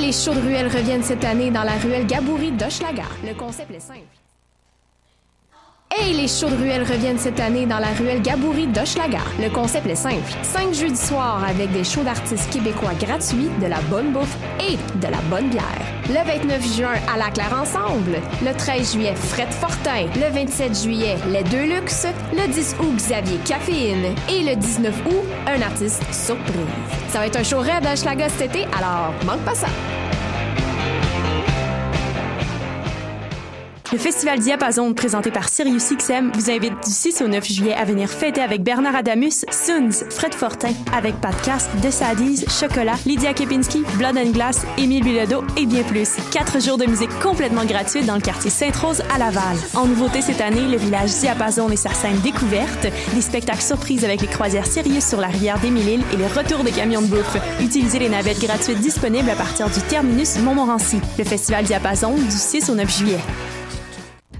les shows de ruelle reviennent cette année dans la ruelle Gaboury d'Hochelaga. Le concept est simple. Hey, les shows de ruelle reviennent cette année dans la ruelle Gaboury d'Hochelaga. Le concept est simple. 5 jeudis soirs avec des shows d'artistes québécois gratuits, de la bonne bouffe et de la bonne bière. Le 29 juin, à la Claire Ensemble. Le 13 juillet, Fred Fortin. Le 27 juillet, Les Deux Luxe. Le 10 août, Xavier Caféine. Et le 19 août, un artiste surprise. Ça va être un show rêve d'Hochelaga cet été, alors manque pas ça. Le Festival Diapason, présenté par SiriusXM, vous invite du 6 au 9 juillet à venir fêter avec Bernard Adamus, Soons, Fred Fortin, avec Podcast, The Sadies, Chocolat, Lydia Kepinski, Blood and Glass, Émile Bilodeau et bien plus. 4 jours de musique complètement gratuite dans le quartier Sainte-Rose à Laval. En nouveauté cette année, le village Diapason et sa scène découverte, des spectacles surprises avec les croisières Sirius sur la rivière d'Émile-Île et les retours des camions de bouffe. Utilisez les navettes gratuites disponibles à partir du terminus Montmorency. Le Festival Diapason du 6 au 9 juillet.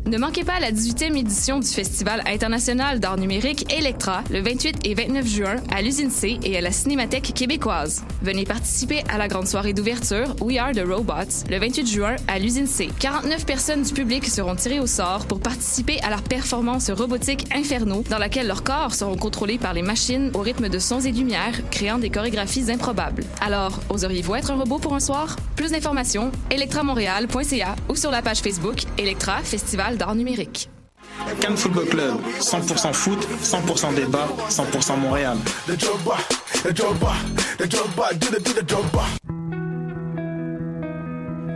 Ne manquez pas la 18e édition du Festival international d'art numérique Electra le 28 et 29 juin à l'Usine C et à la Cinémathèque québécoise. Venez participer à la grande soirée d'ouverture We Are the Robots le 28 juin à l'Usine C. 49 personnes du public seront tirées au sort pour participer à leur performance robotique Inferno dans laquelle leurs corps seront contrôlés par les machines au rythme de sons et de lumière, créant des chorégraphies improbables. Alors, oseriez-vous être un robot pour un soir? Plus d'informations, electramontréal.ca ou sur la page Facebook Electra Festival d'art numérique. Cannes Football Club, 100% foot, 100% débat, 100% Montréal.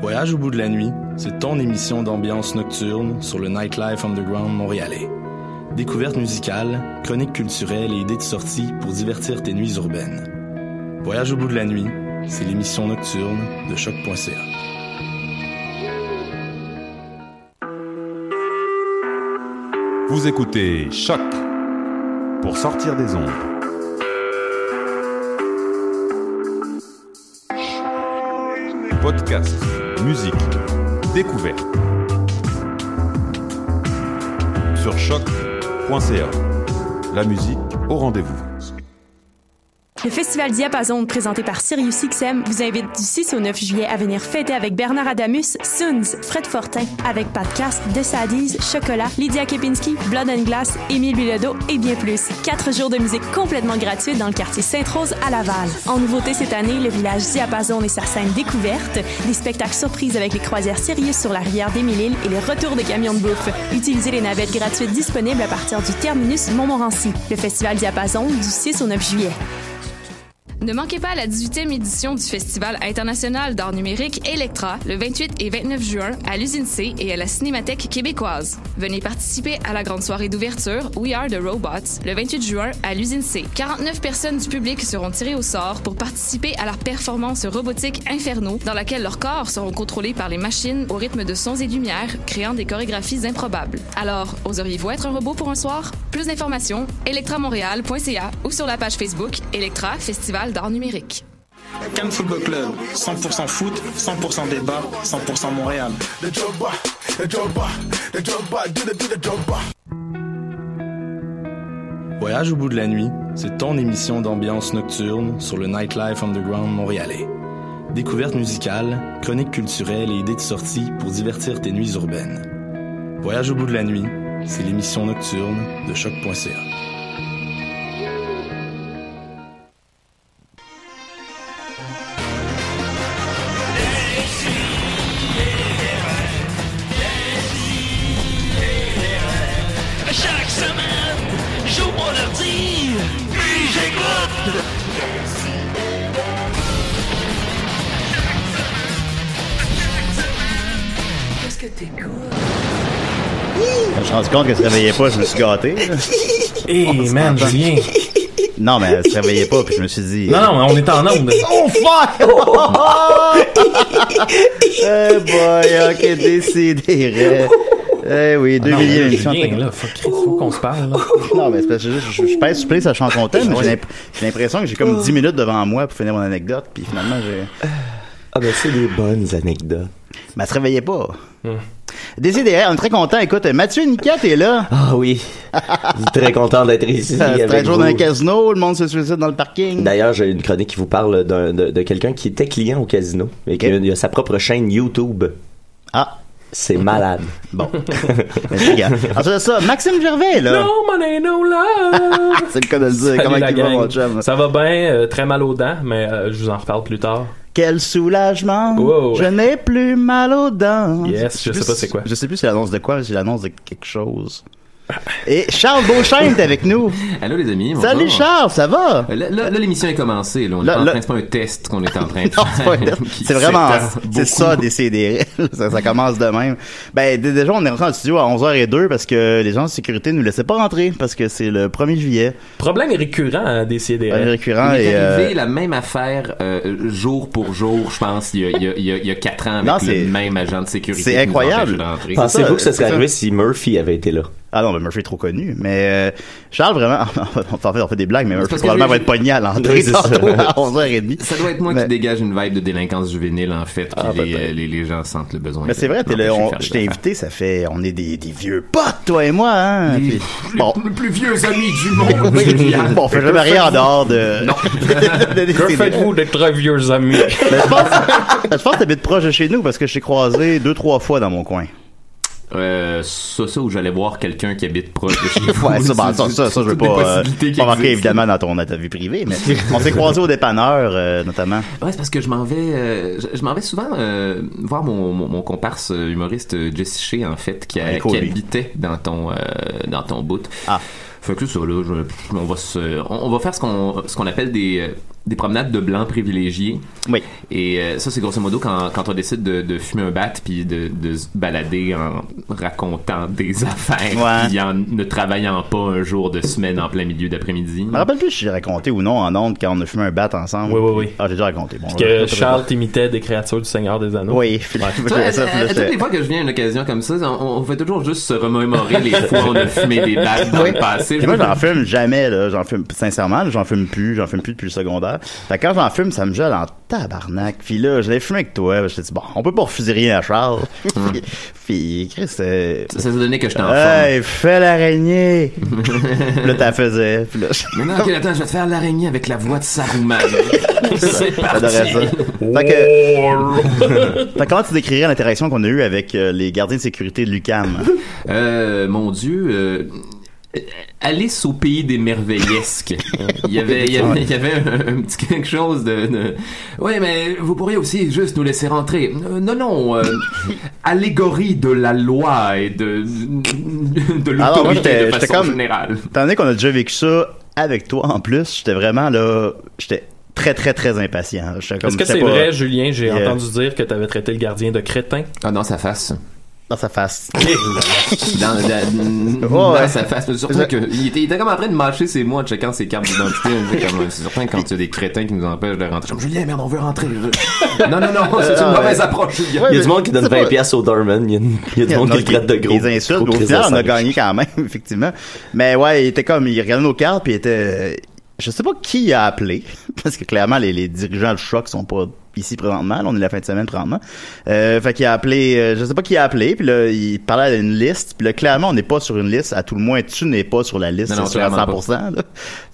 Voyage au bout de la nuit, c'est ton émission d'ambiance nocturne sur le Nightlife Underground montréalais. Découvertes musicales, chroniques culturelles et idées de sortie pour divertir tes nuits urbaines. Voyage au bout de la nuit, c'est l'émission nocturne de choc.ca. Vous écoutez Choc pour sortir des ondes. Podcast, musique, découverte. Sur choc.ca. La musique au rendez-vous. Le Festival Diapason, présenté par SiriusXM, vous invite du 6 au 9 juillet à venir fêter avec Bernard Adamus, Soons, Fred Fortin, avec Podcast, The Sadies, Chocolat, Lydia Kepinski, Blood and Glass, Émile Bilodeau et bien plus. 4 jours de musique complètement gratuite dans le quartier Sainte-Rose à Laval. En nouveauté cette année, le village Diapason et sa scène découverte, des spectacles surprises avec les croisières Sirius sur la rivière d'Émile-Île et les retours des camions de bouffe. Utilisez les navettes gratuites disponibles à partir du terminus Montmorency. Le Festival Diapason du 6 au 9 juillet. Ne manquez pas la 18e édition du Festival international d'art numérique Electra le 28 et 29 juin à l'Usine C et à la Cinémathèque québécoise. Venez participer à la grande soirée d'ouverture We Are the Robots le 28 juin à l'Usine C. 49 personnes du public seront tirées au sort pour participer à leur performance robotique Inferno dans laquelle leurs corps seront contrôlés par les machines au rythme de sons et de lumière, créant des chorégraphies improbables. Alors, oseriez-vous être un robot pour un soir? Plus d'informations, electramontréal.ca ou sur la page Facebook Electra Festival d'art numérique. Cannes Football Club, 100% foot, 100% débat, 100% Montréal. Voyage au bout de la nuit, c'est ton émission d'ambiance nocturne sur le Nightlife Underground montréalais. Découvertes musicales, chroniques culturelles et idées de sortie pour divertir tes nuits urbaines. Voyage au bout de la nuit, c'est l'émission nocturne de choc.ca. Chaque semaine, j'ouvre mon ordi, puis j'écoute. Qu'est-ce que t'écoutes? Je me suis rendu compte qu'elle se réveillait pas, je me suis gâté. Hey man, Julien. Non, mais elle se réveillait pas, puis je me suis dit... Non, on est en onde. Oh fuck! Eh boy, ok, décidérez. Eh oui, 2 millions d'émissions. Là, faut qu'on se parle. Là. Non, mais c'est parce que je pèse sur play, ça chante content, mais j'ai l'impression que j'ai comme 10 minutes devant moi pour finir mon anecdote, puis finalement j'ai... Ah ben c'est des bonnes anecdotes. Mais elle se réveillait pas. Décidérez, on est très content. Écoute, Mathieu Niquette est là. Ah oui. Je suis très content d'être ici. C'est un jour dans un casino, le monde se suicide dans le parking. D'ailleurs, j'ai une chronique qui vous parle de quelqu'un qui était client au casino et qui a sa propre chaîne YouTube. Ah. C'est malade. Bon. Ensuite de ça, Maxime Gervais, là. No money, no love. C'est le cas de le dire. Salut Comment la il va, gang. mon chum? Ça va bien, très mal aux dents, mais je vous en reparle plus tard. Quel soulagement. Wow. Je n'ai plus mal aux dents. Yes, je sais pas c'est quoi. Je sais plus si c'est l'annonce de quoi, mais c'est l'annonce de quelque chose. Et Charles Beauchesne est avec nous. Allô les amis. Bonjour. Salut Charles, ça va? Là, l'émission est commencée. Là. On est en train, c'est pas un test qu'on est en train de Non, faire. c'est vraiment, c'est ça, décider. ça commence de même. Ben, déjà, on est rentré en studio à 11h02 parce que les gens de sécurité nous laissaient pas rentrer parce que c'est le 1er juillet. Problème récurrent à décider. Récurrent il est et arrivé la même affaire jour pour jour, je pense, il y a 4 ans avec le même agent de sécurité. C'est incroyable. Pensez-vous que ça serait arrivé si Murphy avait été là? Ah non, mais Murphy est trop connu. Mais Charles, vraiment, on fait des blagues, mais Murphy probablement va être pogné à l'entrée tantôt à 11h30. Ça doit être moi qui dégage une vibe de délinquance juvénile, en fait, les gens sentent le besoin. Mais c'est vrai, je t'ai invité, ça fait, on est des vieux potes, toi et moi, hein. Les plus vieux amis du monde. Bon, on fait jamais rien en dehors de... Non. Que faites-vous de très vieux amis? Je pense que t'habites proche de chez nous parce que je t'ai croisé 2-3 fois dans mon coin. Ça où j'allais voir quelqu'un qui habite proche de chez vous. Ouais, ça, je veux pas marquer évidemment dans ta vie privée, mais on s'est croisés au dépanneur, notamment. Ouais, c'est parce que je m'en vais souvent voir mon comparse humoriste Jesse Shea, en fait, qui habitait dans ton bout. Ah. Fait que ça, là, on va faire ce qu'on appelle des promenades de blancs privilégiés. Oui. Et ça, c'est grosso modo quand on décide de fumer un bat puis de se balader en racontant des affaires puis en ne travaillant pas un jour de semaine en plein milieu d'après-midi. Je me rappelle plus si j'ai raconté ou non en ondes quand on a fumé un bat ensemble. Oui. Ah, j'ai déjà raconté. Bon, parce que Charles t'imitait des créatures du Seigneur des Anneaux. Oui. Toutes les fois que je viens à une occasion comme ça, on fait toujours juste se remémorer les fois où on a fumé des battes dans le passé. Moi, j'en fume jamais, là. Sincèrement, j'en fume plus depuis le secondaire. Fait que quand j'en fume, ça me gèle en tabarnak. Puis là, je l'ai fumé avec toi. Je t'ai dit, bon, on peut pas refuser rien à Charles. Puis, Chris, ça s'est donné que je t'en hey, fais l'araignée. Là, t'as faisais. Puis là, mais non, ok, attends, je vais te faire l'araignée avec la voix de Saruman. C'est parti. Fait que comment tu décrirais l'interaction qu'on a eue avec les gardiens de sécurité de l'UQAM? Mon Dieu, Alice au pays des merveillesques. Il y avait un petit quelque chose de... Oui, mais vous pourriez aussi juste nous laisser rentrer. Non, allégorie de la loi et de l'autorité de façon générale. Étant donné qu'on a déjà vécu ça avec toi en plus, j'étais vraiment là... J'étais très, très, très impatient. Est-ce que c'est vrai, Julien? J'ai entendu dire que tu avais traité le gardien de crétin. Ah non, ça fasse. Dans sa face. Dans sa face. Surtout qu'il était comme en train de mâcher ses mots en checkant ses cartes d'identité. C'est certain quand il y a des crétins qui nous empêchent de rentrer. Comme Julien, merde, on veut rentrer. Non, c'est une mauvaise approche. Il y a du monde qui donne 20$ au Dorman. Il y a du monde qui le traite de gros. Les insultes. Au final, on a gagné quand même, effectivement. Mais ouais, il était comme, il regardait nos cartes puis il était... Je sais pas qui a appelé, parce que clairement, les dirigeants du choc sont pas ici présentement. Là, on est la fin de semaine présentement. Fait qu'il a appelé, je sais pas qui a appelé, puis là, il parlait d'une liste, puis là, clairement, on n'est pas sur une liste. À tout le moins, tu n'es pas sur la liste, c'est sûr à 100%.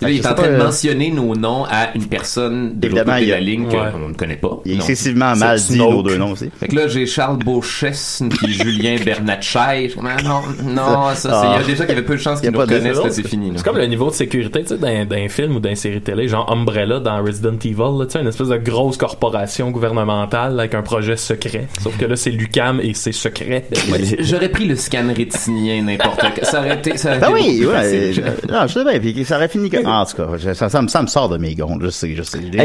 Là, il est en train de mentionner nos noms à une personne de l'autre côté de la ligne qu'on ne connaît pas. Il est excessivement mal dit nos deux noms aussi. Fait que là, j'ai Charles Beauchesne puis Julien Bernatchez. Non, ça, il y a déjà qu'il y avait peu de chances qu'ils nous reconnaissent, là, c'est fini. C'est comme le niveau de sécurité, tu sais, d'un film ou d'une série télé, genre Umbrella dans Resident Evil, tu sais, une espèce de grosse corporation gouvernementale avec un projet secret. Sauf que là, c'est l'UQAM et c'est secret. J'aurais pris le scan rétinien n'importe quoi. Ça aurait été oui, non, je sais bien. Puis ça aurait fini comme... En tout cas, ça me sort de mes gonds. Je sais.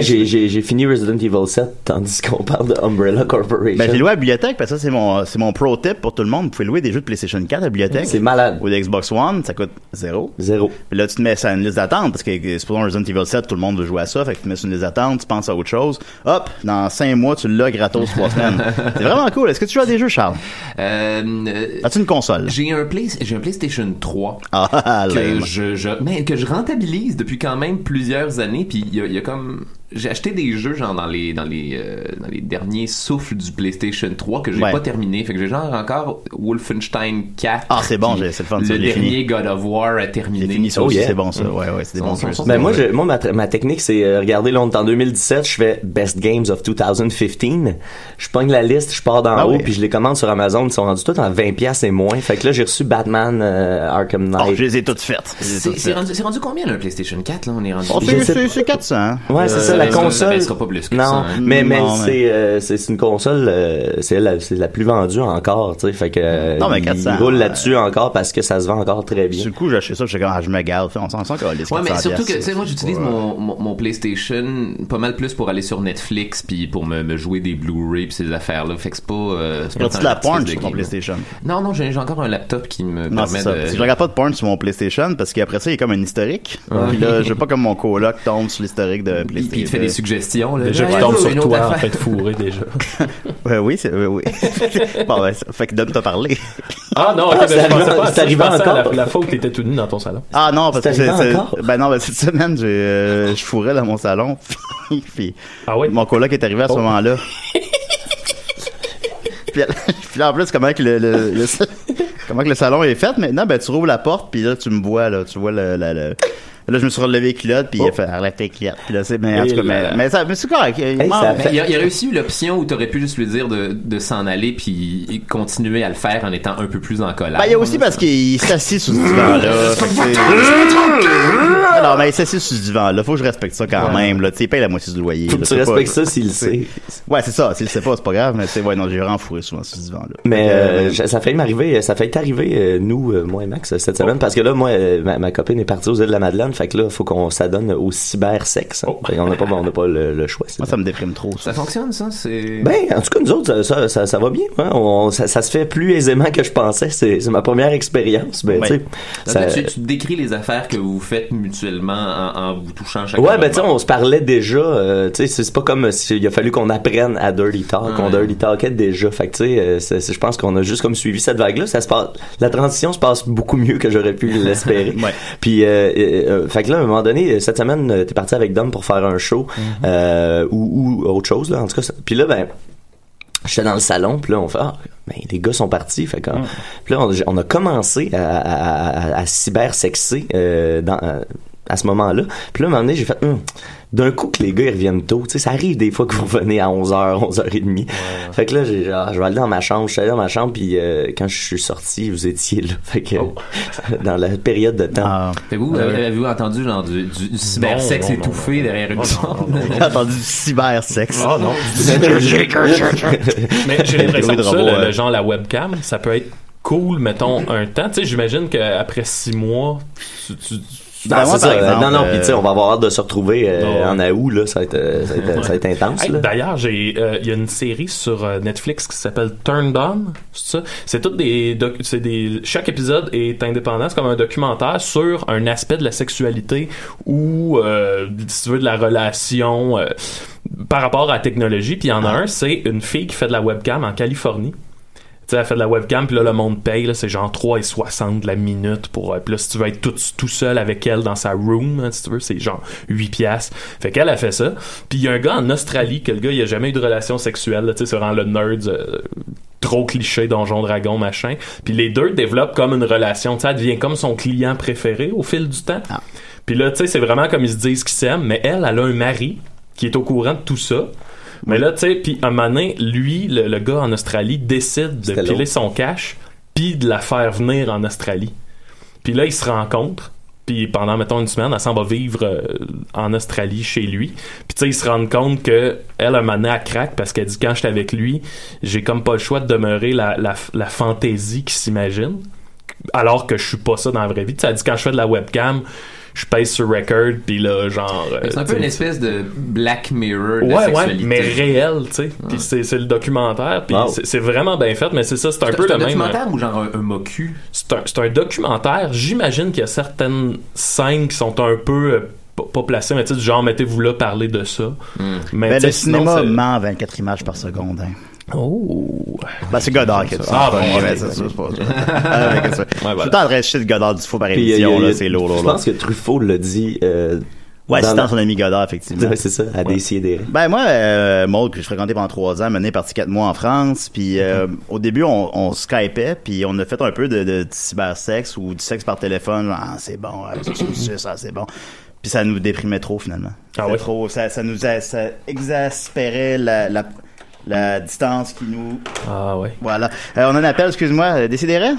J'ai fini Resident Evil 7 tandis qu'on parle de Umbrella Corporation. Ben, j'ai loué à la bibliothèque parce que ça, c'est mon pro tip pour tout le monde. Vous pouvez louer des jeux de PlayStation 4 à la bibliothèque. C'est malade. Ou de Xbox One, ça coûte 0. Puis là, tu te mets ça à une liste d'attente parce que, supposons Resident Evil 7, tout le monde veut jouer à ça. Fait que tu te mets sur une liste d'attente, tu penses à autre chose. Hop, dans 5 mois, tu l'as gratos 3 semaines. C'est vraiment cool. Est-ce que tu joues à des jeux, Charles? As-tu une console? J'ai un PlayStation 3 que je rentabilise depuis quand même plusieurs années. Puis il y a comme j'ai acheté des jeux genre dans les derniers souffles du PlayStation 3 que j'ai pas terminé. Fait que j'ai genre encore Wolfenstein 4. Ah, c'est bon, c'est le fun. Le dernier God of War à terminer. C'est fini, ça aussi, c'est bon ça. Ouais, c'est des bons jeux. Ben moi, ma technique, c'est regarder là, on est en 2017, je fais Best Games of 2015. Je pogne la liste, je pars d'en haut, puis je les commande sur Amazon. Ils sont rendus tous en 20$ et moins. Fait que là, j'ai reçu Batman Arkham Knight. Oh, je les ai toutes faites. C'est rendu combien là, le PlayStation 4 là? On est rendu. C'est 400. Ouais, c'est ça, la console. Ça sera pas plus que non, ça. Hein. Mais c'est une console, c'est la plus vendue encore, tu sais. Fait que non, mais 400, il roule là-dessus encore parce que ça se vend encore très bien. Du coup, j'ai acheté ça, je me garde. On s'en sent qu'on les 400$. Ouais, mais surtout que, tu sais, moi, j'utilise mon PlayStation pas mal plus pour aller sur Netflix puis pour me jouer des Blu-ray pis ces affaires-là. Fait que c'est pas. Regardes-tu de la porn sur ton PlayStation? Non, j'ai encore un laptop qui me permet de. Je regarde pas de porn sur mon PlayStation parce qu'après ça, il y a comme un historique. Puis là, je veux pas comme mon coloc tombe sur l'historique de PlayStation. Puis il te fait des suggestions, là. Déjà, qui tombe sur toi en fait fourré déjà. Oui. Bon, ben, fait que donne t'as parlé. Ah non, ok, c'est arrivé encore. La fois où t'étais tout nu dans ton salon. Ah non, parce que c'est encore. Ben non, cette semaine, je fourrais dans mon salon. Puis mon coloc est arrivé à ce moment-là. Puis là, en plus, comment que le salon est fait maintenant, ben tu rouvres la porte, puis là, tu me vois, là, tu vois là, je me suis relevé les culottes, puis il a fait relève tes culottes. Puis là, mais en tout cas, mais c'est correct. Il a réussi eu l'option où t'aurais pu juste lui dire de s'en aller puis continuer à le faire en étant un peu plus en colère. Ben, il y a aussi parce qu'il s'assit sous ce divan-là. Alors, mais il s'assit sous ce divan-là. Faut que je respecte ça quand même, là. Tu sais, il paye la moitié du loyer. Faut que tu respectes ça s'il le sait. Ouais, c'est ça. S'il le sait pas, c'est pas grave, mais c'est, ouais, non, j'ai vraiment fourré souvent sous ce divan-là. Mais, ça a failli arriver, nous, moi et Max, cette semaine, parce que là, moi, ma copine est partie aux îles de la Madeleine. Fait que là, faut qu'on s'adonne au cybersexe. Hein. On n'a pas le choix. Moi, ça me déprime trop. Ça fonctionne, ça? Ben, en tout cas, nous autres, ça va bien. Hein. Ça se fait plus aisément que je pensais. C'est ma première expérience. Ben, tu te décris les affaires que vous faites mutuellement en vous touchant chacun. Ouais, ben, tu sais, on se parlait déjà. Tu sais, c'est pas comme s'il a fallu qu'on apprenne à Dirty Talk. On Dirty Talkait déjà. Fait que, tu sais, je pense qu'on a juste comme suivi cette vague-là. La transition se passe beaucoup mieux que j'aurais pu l'espérer. Puis, fait que là, à un moment donné, cette semaine, t'es parti avec Dom pour faire un show, ou autre chose, là, en tout cas. Puis là, ben, j'étais dans le salon, puis là, on fait, les gars sont partis, fait que, puis là, on a commencé à cybersexer, à ce moment-là. Puis là, à un moment donné, j'ai fait, d'un coup que les gars ils reviennent tôt, tu sais, ça arrive des fois que vous revenez à 11h, 11h30. Fait que là, je vais aller dans ma chambre, je suis allé dans ma chambre, puis quand je suis sorti, vous étiez là. Fait que, dans la période de temps. Avez-vous entendu genre du cybersexe étouffé derrière une porte? J'ai entendu du cybersexe. Oh non. Mais j'ai l'impression que ça, le genre la webcam, ça peut être cool, mettons, un temps. Tu sais, j'imagine qu'après 6 mois, c'est ça. Non, puis tu sais, on va avoir hâte de se retrouver en août, là, ça va être intense. Hey, d'ailleurs, il y a une série sur Netflix qui s'appelle Turned On, c'est ça? C'est toutes chaque épisode est indépendant, c'est comme un documentaire sur un aspect de la sexualité ou, si tu veux, de la relation par rapport à la technologie. Puis il y en a un, c'est une fille qui fait de la webcam en Californie. Elle fait de la webcam, puis là, le monde paye, là, c'est genre 3,60 la minute pour... puis là, si tu veux être tout seul avec elle dans sa room, hein, si tu veux, c'est genre 8$. Fait qu'elle a fait ça. Puis il y a un gars en Australie, que le gars, il a jamais eu de relation sexuelle, tu sais, c'est vraiment le nerd... trop cliché, Donjon Dragon, machin. Puis les deux développent comme une relation, tu sais, elle devient comme son client préféré au fil du temps. Puis là, tu sais, c'est vraiment comme ils se disent qu'ils s'aiment, mais elle a un mari qui est au courant de tout ça. Mais là, tu sais, puis un moment donné, lui, le gars en Australie, décide de piler son cash puis de la faire venir en Australie. Puis là, ils se rencontrent, puis pendant, mettons, une semaine, elle s'en va vivre en Australie chez lui. Puis tu sais, ils se rendent compte que elle, un moment donné, elle craque parce qu'elle dit, quand j'étais avec lui, j'ai comme pas le choix de demeurer la fantaisie qu'il s'imagine, alors que je suis pas ça dans la vraie vie. Tu sais, elle dit, quand je fais de la webcam, je pèse sur record, puis là, genre... c'est un peu une espèce de Black Mirror de sexualité. Ouais, mais réel, tu sais. Puis c'est le documentaire, puis c'est vraiment bien fait, mais c'est ça, c'est un peu le même... C'est un documentaire ou genre un mocu? C'est un documentaire. J'imagine qu'il y a certaines scènes qui sont un peu... pas placées, mais tu sais, genre, mettez-vous là, parler de ça. Mais le cinéma ment 24 images par seconde, hein. Oh! Ben, c'est Godard qui a dit ça. C'est pas ça. Je suis en train de chier de Godard du faux par émission, là, c'est lourd. Je pense que Truffaut l'a dit, Ouais, assistant son ami Godard, effectivement. Ouais, c'est ça, à Décideret. Ben moi, Maud, que je fréquentais pendant 3 ans, mené parti 4 mois en France, puis au début, on Skypait, puis on a fait un peu de cybersexe ou du sexe par téléphone. Ah, c'est bon, ça, c'est bon. Puis ça nous déprimait trop, finalement. Ah oui? Trop, ça exaspérait la distance qui nous... Ah ouais. Voilà. On a un appel, excuse-moi, Décideret?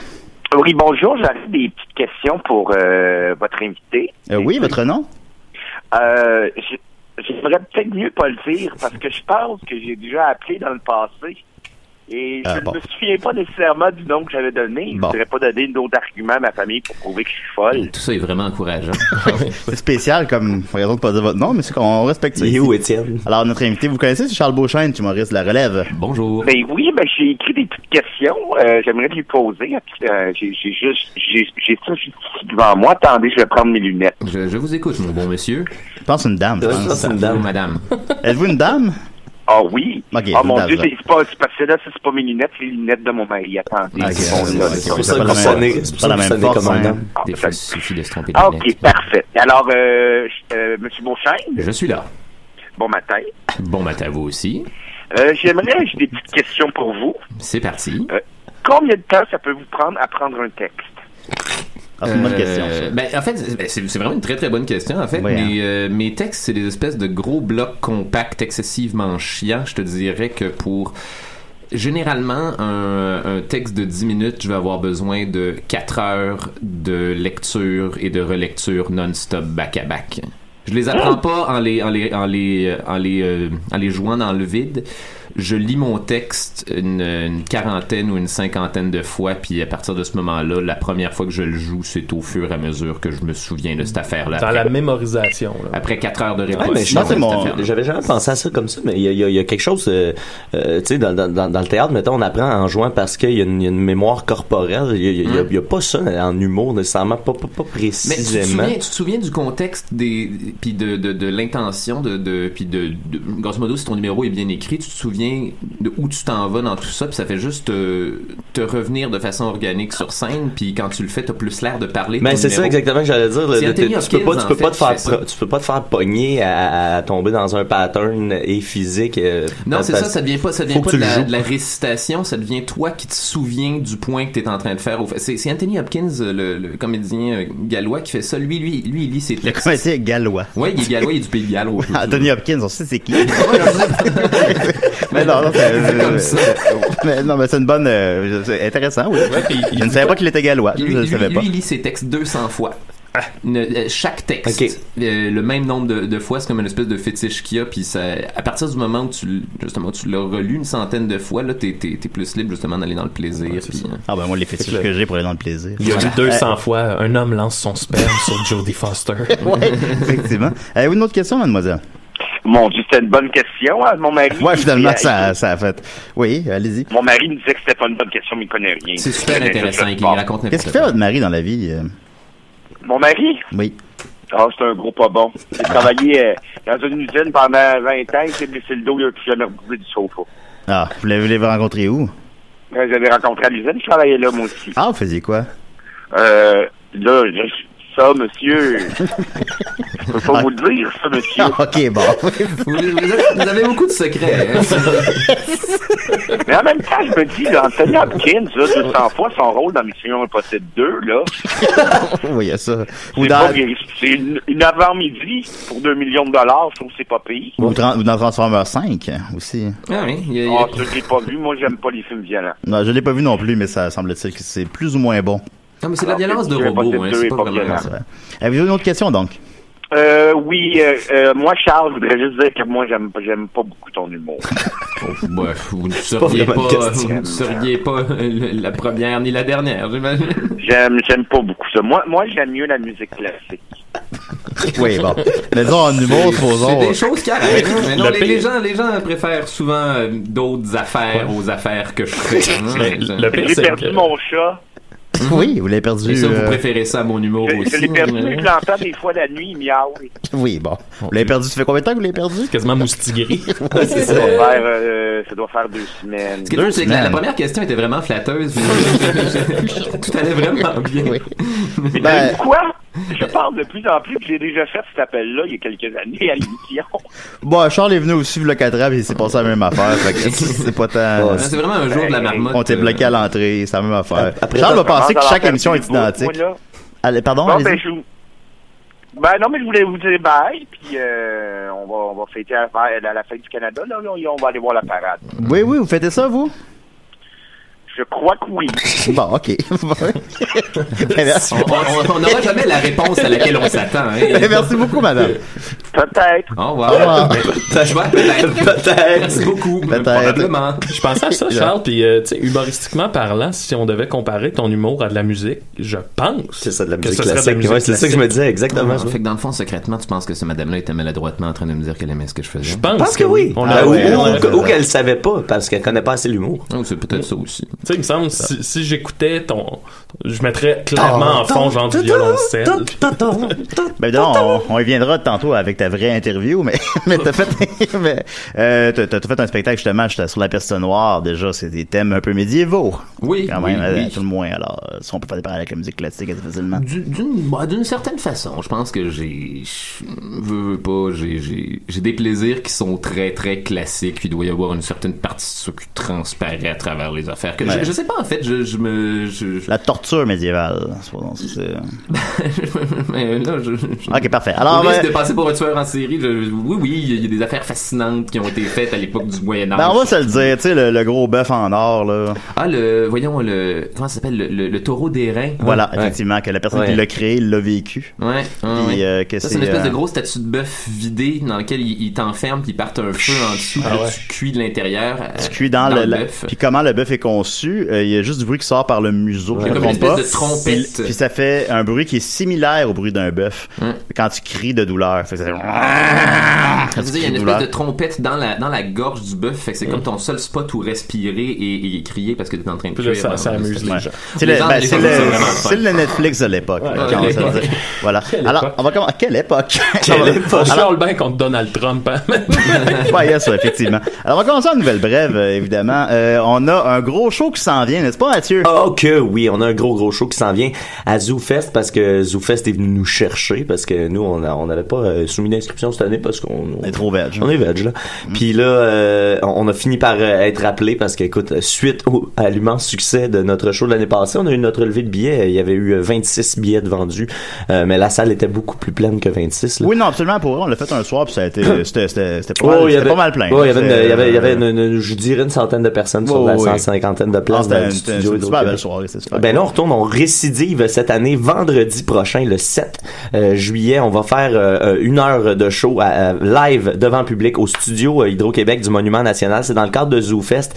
Oui, bonjour, j'avais des petites questions pour votre invité. Oui, votre nom? J'aimerais peut-être mieux pas le dire parce que je pense que j'ai déjà appelé dans le passé et je ne me souviens pas nécessairement du nom que j'avais donné. Je ne voudrais pas donner d'autres arguments à ma famille pour prouver que je suis folle. Tout ça est vraiment encourageant. C'est spécial comme raison de pas dire votre nom, mais c'est qu'on respecte ça. Et où Étienne? Alors, notre invité, vous connaissez, c'est Charles Beauchesne, humoriste de La Relève. Bonjour. Ben oui, j'ai écrit des petites questions. J'aimerais lui poser. J'ai ça juste devant moi. Attendez, je vais prendre mes lunettes. Je vous écoute, mon bon monsieur. Je pense une dame. Je pense une dame. Madame. Êtes-vous une dame? Ah oui. Okay, mon Dieu, c'est parce que là, c'est pas mes lunettes, c'est les lunettes de mon mari. Attendez. C'est pour ça que vous sonnez comme un dame. Des fois, il suffit de se tromper. Ok, parfait. Alors, Monsieur Beauchesne? Je suis là. Bon matin. Bon matin à vous aussi. J'ai des petites questions pour vous. C'est parti. Combien de temps ça peut vous prendre à prendre un texte? C'est une bonne question, ça. En fait, c'est vraiment une très très bonne question, en fait. Oui, mes textes, c'est des espèces de gros blocs compacts excessivement chiants. Je te dirais que pour... Généralement, un texte de 10 minutes, je vais avoir besoin de 4 heures de lecture et de relecture non-stop back-à-back. Je les apprends pas en les jouant dans le vide. Je lis mon texte une quarantaine ou une cinquantaine de fois, puis à partir de ce moment-là, la première fois que je le joue, c'est au fur et à mesure que je me souviens de cette affaire-là. Dans la mémorisation. Là. Après 4 heures de répétition. Ouais, j'avais jamais pensé à ça comme ça, mais il y a quelque chose, tu sais, dans le théâtre, mettons, on apprend en jouant parce qu'il y a une mémoire corporelle. Il y a pas ça en humour, nécessairement, pas précisément. Mais tu te souviens du contexte puis de l'intention, puis grosso modo, si ton numéro est bien écrit, tu te souviens de où tu t'en vas dans tout ça, puis ça fait juste te revenir de façon organique sur scène, puis quand tu le fais, t'as plus l'air de parler de ton c'est numéro. ça exactement que j'allais dire. Tu peux pas te faire pogner à tomber dans un pattern et physique. Non, c'est ça devient pas de la récitation, ça devient toi qui te souviens du point que t'es en train de faire. C'est Anthony Hopkins, le comédien gallois, qui fait ça. Lui, il lit ses textes. Le comédien gallois. Ouais, il est gallois, il est du pays de Galles. Anthony Hopkins, on sait c'est qui. Mais non, c'est comme ça. Mais c'est une bonne... c'est intéressant, oui. Ouais, je ne savais pas qu'il était gallois. Lui, il lit ses textes 200 fois. Chaque texte, le même nombre de fois, c'est comme une espèce de fétiche qu'il y a, puis à partir du moment où tu l'as relu une centaine de fois, là, t'es plus libre justement d'aller dans le plaisir. Puis, moi, les fétiches que j'ai pour aller dans le plaisir. Il y a lu 200 fois, un homme lance son sperme sur Jodie Foster. Oui, effectivement. Avez-vous une autre question, mademoiselle? Mon Dieu, c'était une bonne question. Hein? Mon mari... Ouais, finalement, ça a fait... Oui, allez-y. Mon mari me disait que c'était pas une bonne question, mais il connaît rien. C'est super intéressant qu'il raconte n'importe quoi. Qu'est-ce qu'il fait votre mari dans la vie? Mon mari? Oui. C'est un gros pas bon. J'ai travaillé dans une usine pendant 20 ans, il s'est blessé le dos, il a plus jamais rebougé du sofa. Ah, vous l'avez rencontré où? Je l'avais rencontré à l'usine, je travaillais là, moi aussi. Ah, vous faisiez quoi? Ça, monsieur. Je peux pas vous le dire, ça, monsieur. OK, bon. Vous avez beaucoup de secrets. Hein? Mais en même temps, je me dis, là, Anthony Hopkins, là, 200 fois son rôle dans Mission Impossible 2, là. Oui, il y a ça. C'est une avant-midi pour 2 millions de dollars, je trouve que c'est pas pire. Ou dans Transformers 5 aussi. Ah oui. Ça, je l'ai pas vu. Moi, j'aime pas les films violents. Non, je l'ai pas vu non plus, mais ça semble-t-il que c'est plus ou moins bon. Non, mais c'est de la violence de robot, hein, c'est pas vraiment ça. Avez-vous une autre question, donc? Oui, moi, Charles, je voudrais juste dire que moi, j'aime pas beaucoup ton humour. Vous ne seriez pas la première ni la dernière, j'imagine. J'aime pas beaucoup ça. Moi, j'aime mieux la musique classique. Oui, bon. Mais disons, en humour, supposons... C'est des choses qui arrivent. Mais non, les gens préfèrent souvent d'autres affaires aux affaires que je fais. J'ai perdu mon chat. Oui, vous l'avez perdu. Et ça, vous préférez ça à mon humour aussi. Je l'ai perdu, je l'entends des fois la nuit, il miaule. Oui, bon. Vous l'avez perdu, ça fait combien de temps que vous l'avez perdu? Quasiment moustiguerie. C'est ça. Ça doit faire 2 semaines. Ce qui est drôle, c'est que la première question était vraiment flatteuse. Tout allait vraiment bien. Oui. Mais quoi? Je parle de plus en plus, puis j'ai déjà fait cet appel-là il y a quelques années à l'émission. Bon, Charles est venu aussi le 4 ans et il s'est passé la même affaire. Fait que c'est pas tant. C'est vraiment un jour de la marmotte. On t'est bloqué à l'entrée, c'est la même affaire. Charles va penser que chaque émission est identique. Allez, pardon, bon, allez-y. Non, mais je voulais vous dire bye, puis on va fêter à la fête du Canada, là, on va aller voir la parade. Oui, vous fêtez ça, vous? Je crois que oui. Bon, OK. Merci. On n'aura jamais la réponse à laquelle on s'attend. Hein. Merci beaucoup, madame. Peut-être. Au revoir. Peut-être. Merci beaucoup. Probablement. Je pensais à ça, Charles, puis humoristiquement parlant, si on devait comparer ton humour à de la musique, je pense. C'est ça, de la musique classique. C'est ça que je me disais, exactement. Fait que dans le fond, secrètement, tu penses que cette madame-là était maladroitement en train de me dire qu'elle aimait ce que je faisais? Je pense que oui. Ou qu'elle savait pas, parce qu'elle connaît pas assez l'humour. C'est peut-être ça aussi. Tu sais, il me semble, si j'écoutais je mettrais clairement en fond, genre du violoncelle. Ben non, on y viendra tantôt avec ta vraie interview, mais t'as fait un spectacle justement sur la peste noire. Déjà, c'est des thèmes un peu médiévaux. Oui, quand même, oui. tout le moins. Alors, si on peut faire parler avec la musique classique assez facilement. D'une certaine façon, je pense que j'ai des plaisirs qui sont très très classiques. Il doit y avoir une certaine partie qui transparaît à travers les affaires. Que je sais pas, en fait, La torture médiévale. Mais là, ok, parfait. Alors, au risque de passer pour un tueur en série, oui, il y a des affaires fascinantes qui ont été faites à l'époque du Moyen-Âge. Ben, on va se le dire, tu sais, le gros bœuf en or, là. Ah, comment ça s'appelle? Le taureau d'airain. Voilà, effectivement, que la personne qui l'a créé, il l'a vécu. Ouais. Que c'est une espèce de grosse statue de bœuf vidé dans lequel il t'enferme puis il part un feu en dessous, tu cuis de l'intérieur. Tu cuis dans le bœuf. Puis comment le bœuf est conçu, il y a juste du bruit qui sort par le museau. C'est comme une espèce de trompette. Puis ça fait un bruit qui est similaire au bruit d'un bœuf quand tu cries de douleur. Fait que ça fait... Il y a une espèce de trompette dans la gorge du bœuf. Fait que c'est comme ton seul spot où respirer et crier parce que t'es en train de crier. Ça amuse les gens. C'est le Netflix de l'époque. Voilà. Alors, on va commencer. Quelle époque? On chiale bien contre Donald Trump. Ouais, ça, effectivement. Alors, on va commencer en nouvelle brève, évidemment. On a un gros show qui s'en vient, n'est-ce pas, Mathieu? Oh que oui, on a un gros show qui s'en vient à ZooFest parce que ZooFest est venu nous chercher parce que nous, on n'avait pas soumis d'inscription cette année parce qu'on est trop veg. On est veg, là. Puis là, on a fini par être rappelé parce que, écoute, suite à l'immense succès de notre show de l'année passée, on a eu notre levée de billets. Il y avait eu 26 billets de vendus, mais la salle était beaucoup plus pleine que 26. Là. Oui, non, absolument. Pour vrai, on l'a fait un soir puis ça a été, c'était pas mal plein. Oui, il y avait je dirais une centaine de personnes sur la 150 de places dans le studio. C'était une super belle soirée, c'est super. Ben là, on récidive cette année, vendredi prochain, le 7 juillet. On va faire une heure de show live devant public au studio Hydro-Québec du Monument National. C'est dans le cadre de ZooFest.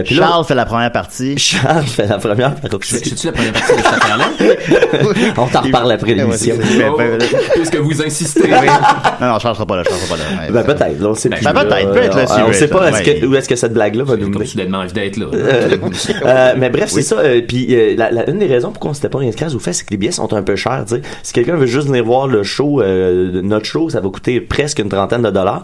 Charles fait la première partie. C'est-tu la première partie de cette affaire-là? On t'en reparle après l'émission. Puisque vous insistez. Non, Charles sera pas là. Ben peut-être, là, on sait plus. Peut-être, peut être là. On sait pas où est-ce que cette blague-là va nous mener. Soudainement envie d'être là. Mais bref, c'est ça. Puis une des raisons pourquoi on s'était pas inscrit à ZooFest, c'est que les billets sont un peu chers. T'sais. Si quelqu'un veut juste venir voir le show, notre show, ça va coûter presque une $30.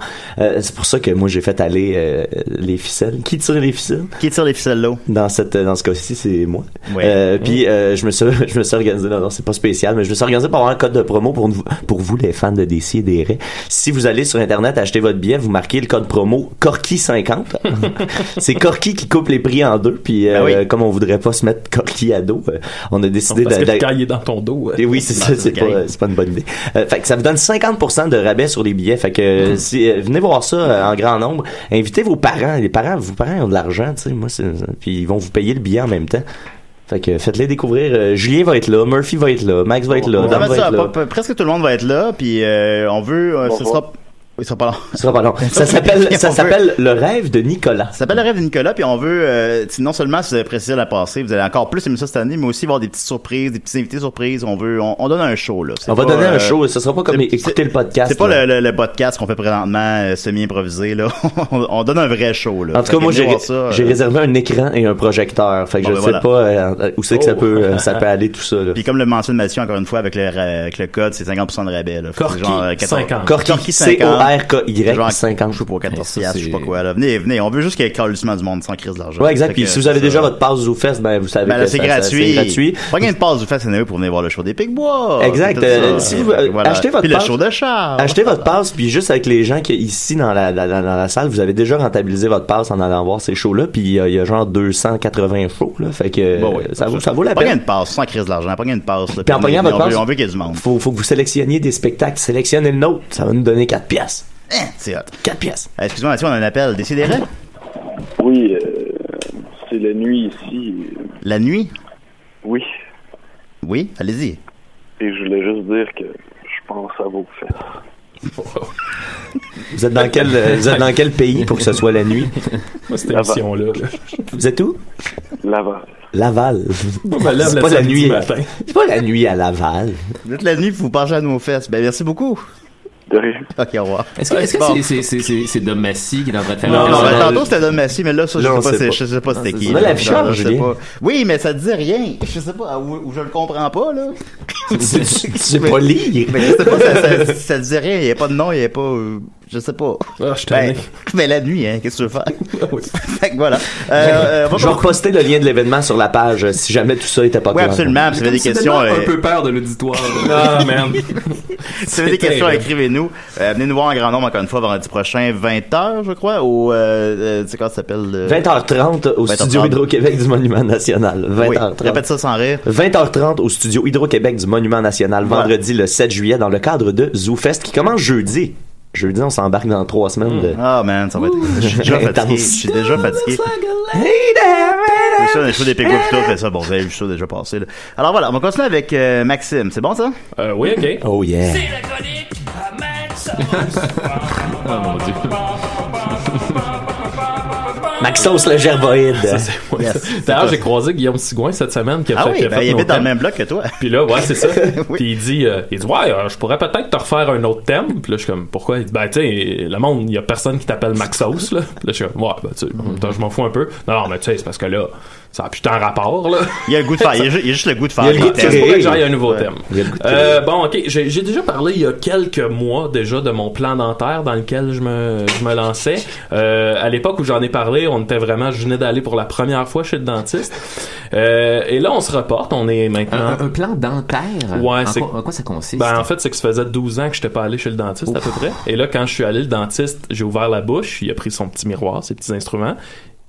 C'est pour ça que moi j'ai fait aller les ficelles. Qui tire les ficelles? Qui tire les ficelles là? Dans ce cas-ci, c'est moi. Ouais. Puis je me suis organisé. Non, c'est pas spécial, mais je me suis organisé pour avoir un code de promo pour vous les fans de DC et des Raies. Si vous allez sur internet acheter votre billet, vous marquez le code promo Corky50. C'est Corky qui coupe les prix en deux. Puis comme on voudrait pas se mettre Corky à dos, on a décidé parce que quand il est dans ton dos. Et oui, c'est ça. C'est pas une bonne idée. Fait que ça vous donne 50% de rabais sur les billets. Fait que venez voir ça en grand nombre. Invitez vos parents. Vos parents ont de l'argent, tu sais. Puis ils vont vous payer le billet en même temps. Fait que faites-les découvrir. Julien va être là, Murphy va être là, Max va être là, Dan va être là. Presque tout le monde va être là, puis on veut, ce sera... Il sera pas long. Il sera pas long. Ça s'appelle Le Rêve de Nicolas. Ça s'appelle Le Rêve de Nicolas, puis on veut, non seulement si vous avez apprécié la passée, vous allez encore plus aimer ça cette année, mais aussi avoir des petites surprises, des petits invités surprises. On donne un show, là. On va donner un show, ce sera pas comme écouter le podcast. C'est pas le podcast qu'on fait présentement, semi-improvisé, là. On donne un vrai show, là. En tout cas, moi, j'ai réservé un écran et un projecteur. Fait que je sais pas où c'est que ça peut aller tout ça, là. Puis comme le mentionne Mathieu, encore une fois, avec le code, c'est 50% de rabais, là. Corky 50. Corky 50. RKY50. Je sais pas, 14 piastres, je sais pas quoi, là. Venez, on veut juste qu'il y ait carrément du monde sans crise d'argent. Ouais, exact. Puis si vous avez déjà votre passe ZooFest, ben, vous savez que c'est gratuit. C'est gratuit. Pas gain de passe ZooFest, c'est pour venir voir le show des Picbois. Exact. Si vous achetez votre puis passe. le show de Charles. Achetez votre passe, puis juste avec les gens qui, ici, dans la salle, vous avez déjà rentabilisé votre passe en allant voir ces shows-là, puis il y a genre 280 shows, là. Fait que, ça vaut la peine. Pas gain de passe, sans crise d'argent, pas gain de passe, là. Puis en payant votre passe, on veut qu'il y ait du monde. Faut que vous sélectionniez des spectacles. Sélectionnez le nôtre. Ça va nous donner 4 piastres. C'est hot. 4 piastres. Excuse-moi, Mathieu, on a un appel. Décidérez? Oui, c'est la nuit ici. La nuit? Oui. Oui, allez-y. Et je voulais juste dire que je pense à vos fesses. Vous êtes dans quel pays pour que ce soit la nuit? Moi, cette émission-là. Vous êtes où? Laval. C'est pas la nuit. C'est pas la nuit à Laval. Vous êtes la nuit, vous pensez à nos fesses. Ben, merci beaucoup. De rien. Ok, au revoir. Est-ce que c'est Dom Massy qui est en train de faire Non, tantôt c'était Dom Massy, mais là, ça, je sais pas c'était qui. On a l'affichage, Julien. Oui, mais ça te dit rien. Je sais pas, où je le comprends pas, là. C'est pas lire. Mais je sais pas, ça te dit rien. Il y a pas de nom, il y a pas, je sais pas. Ah, je t'en ai. Mais la nuit, hein, qu'est-ce que tu veux faire? Oui. Fait que voilà. Je vais reposter le lien de l'événement sur la page si jamais tout ça était pas clair. Oui, absolument. Si vous avez des questions. Un peu peur de l'auditoire. Ah, man. Si vous avez des questions, écrivez-nous. Venez nous voir en grand nombre encore une fois vendredi prochain, 20h, je crois, au, c'est quoi ça s'appelle? 20h30 au studio Hydro-Québec du Monument National. 20h30. Oui, répète ça sans rire. 20h30 au studio Hydro-Québec du Monument National, vendredi le 7 juillet dans le cadre de ZooFest qui commence jeudi. Jeudi, on s'embarque dans 3 semaines de... Ah, man, ça va être... Je suis déjà fatigué. Le show des Picbois plutôt, fait ça. Bon, vous avez vu le show déjà passé, là. Alors voilà, on va continuer avec Maxime. C'est bon, ça? Oui, OK. Oh, yeah. C'est la chronique à Maxos. Oh, mon Dieu. Maxos le gerboïde. D'ailleurs, j'ai croisé Guillaume Sigouin cette semaine qui a fait il habite dans le même bloc que toi. Puis là, ouais, c'est ça. Oui. Puis il dit ouais, je pourrais peut-être te refaire un autre thème. Puis là, je suis comme, pourquoi? Il dit, ben, tu sais, le monde, il y a personne qui t'appelle Maxos, là. Puis là, je suis comme, ouais, ben, tu sais, je m'en fous un peu. Non, mais tu sais, c'est parce que là, ça a plus tant rapport, là. Il y a le goût de faire, il y a juste le goût de faire. Il y a le goût de faire. C'est pour que j'aille un nouveau thème. Bon, ok, j'ai déjà parlé il y a quelques mois déjà de mon plan dentaire dans lequel je me lançais. À l'époque où j'en ai parlé, on était vraiment, je venais d'aller pour la première fois chez le dentiste. Et là, on se reporte, on est maintenant... Un plan dentaire? Ouais, en quoi ça consiste? Ben, en fait, c'est que ça faisait 12 ans que j'étais pas allé chez le dentiste, à peu près. Et là, quand je suis allé, le dentiste, j'ai ouvert la bouche, il a pris son petit miroir, ses petits instruments.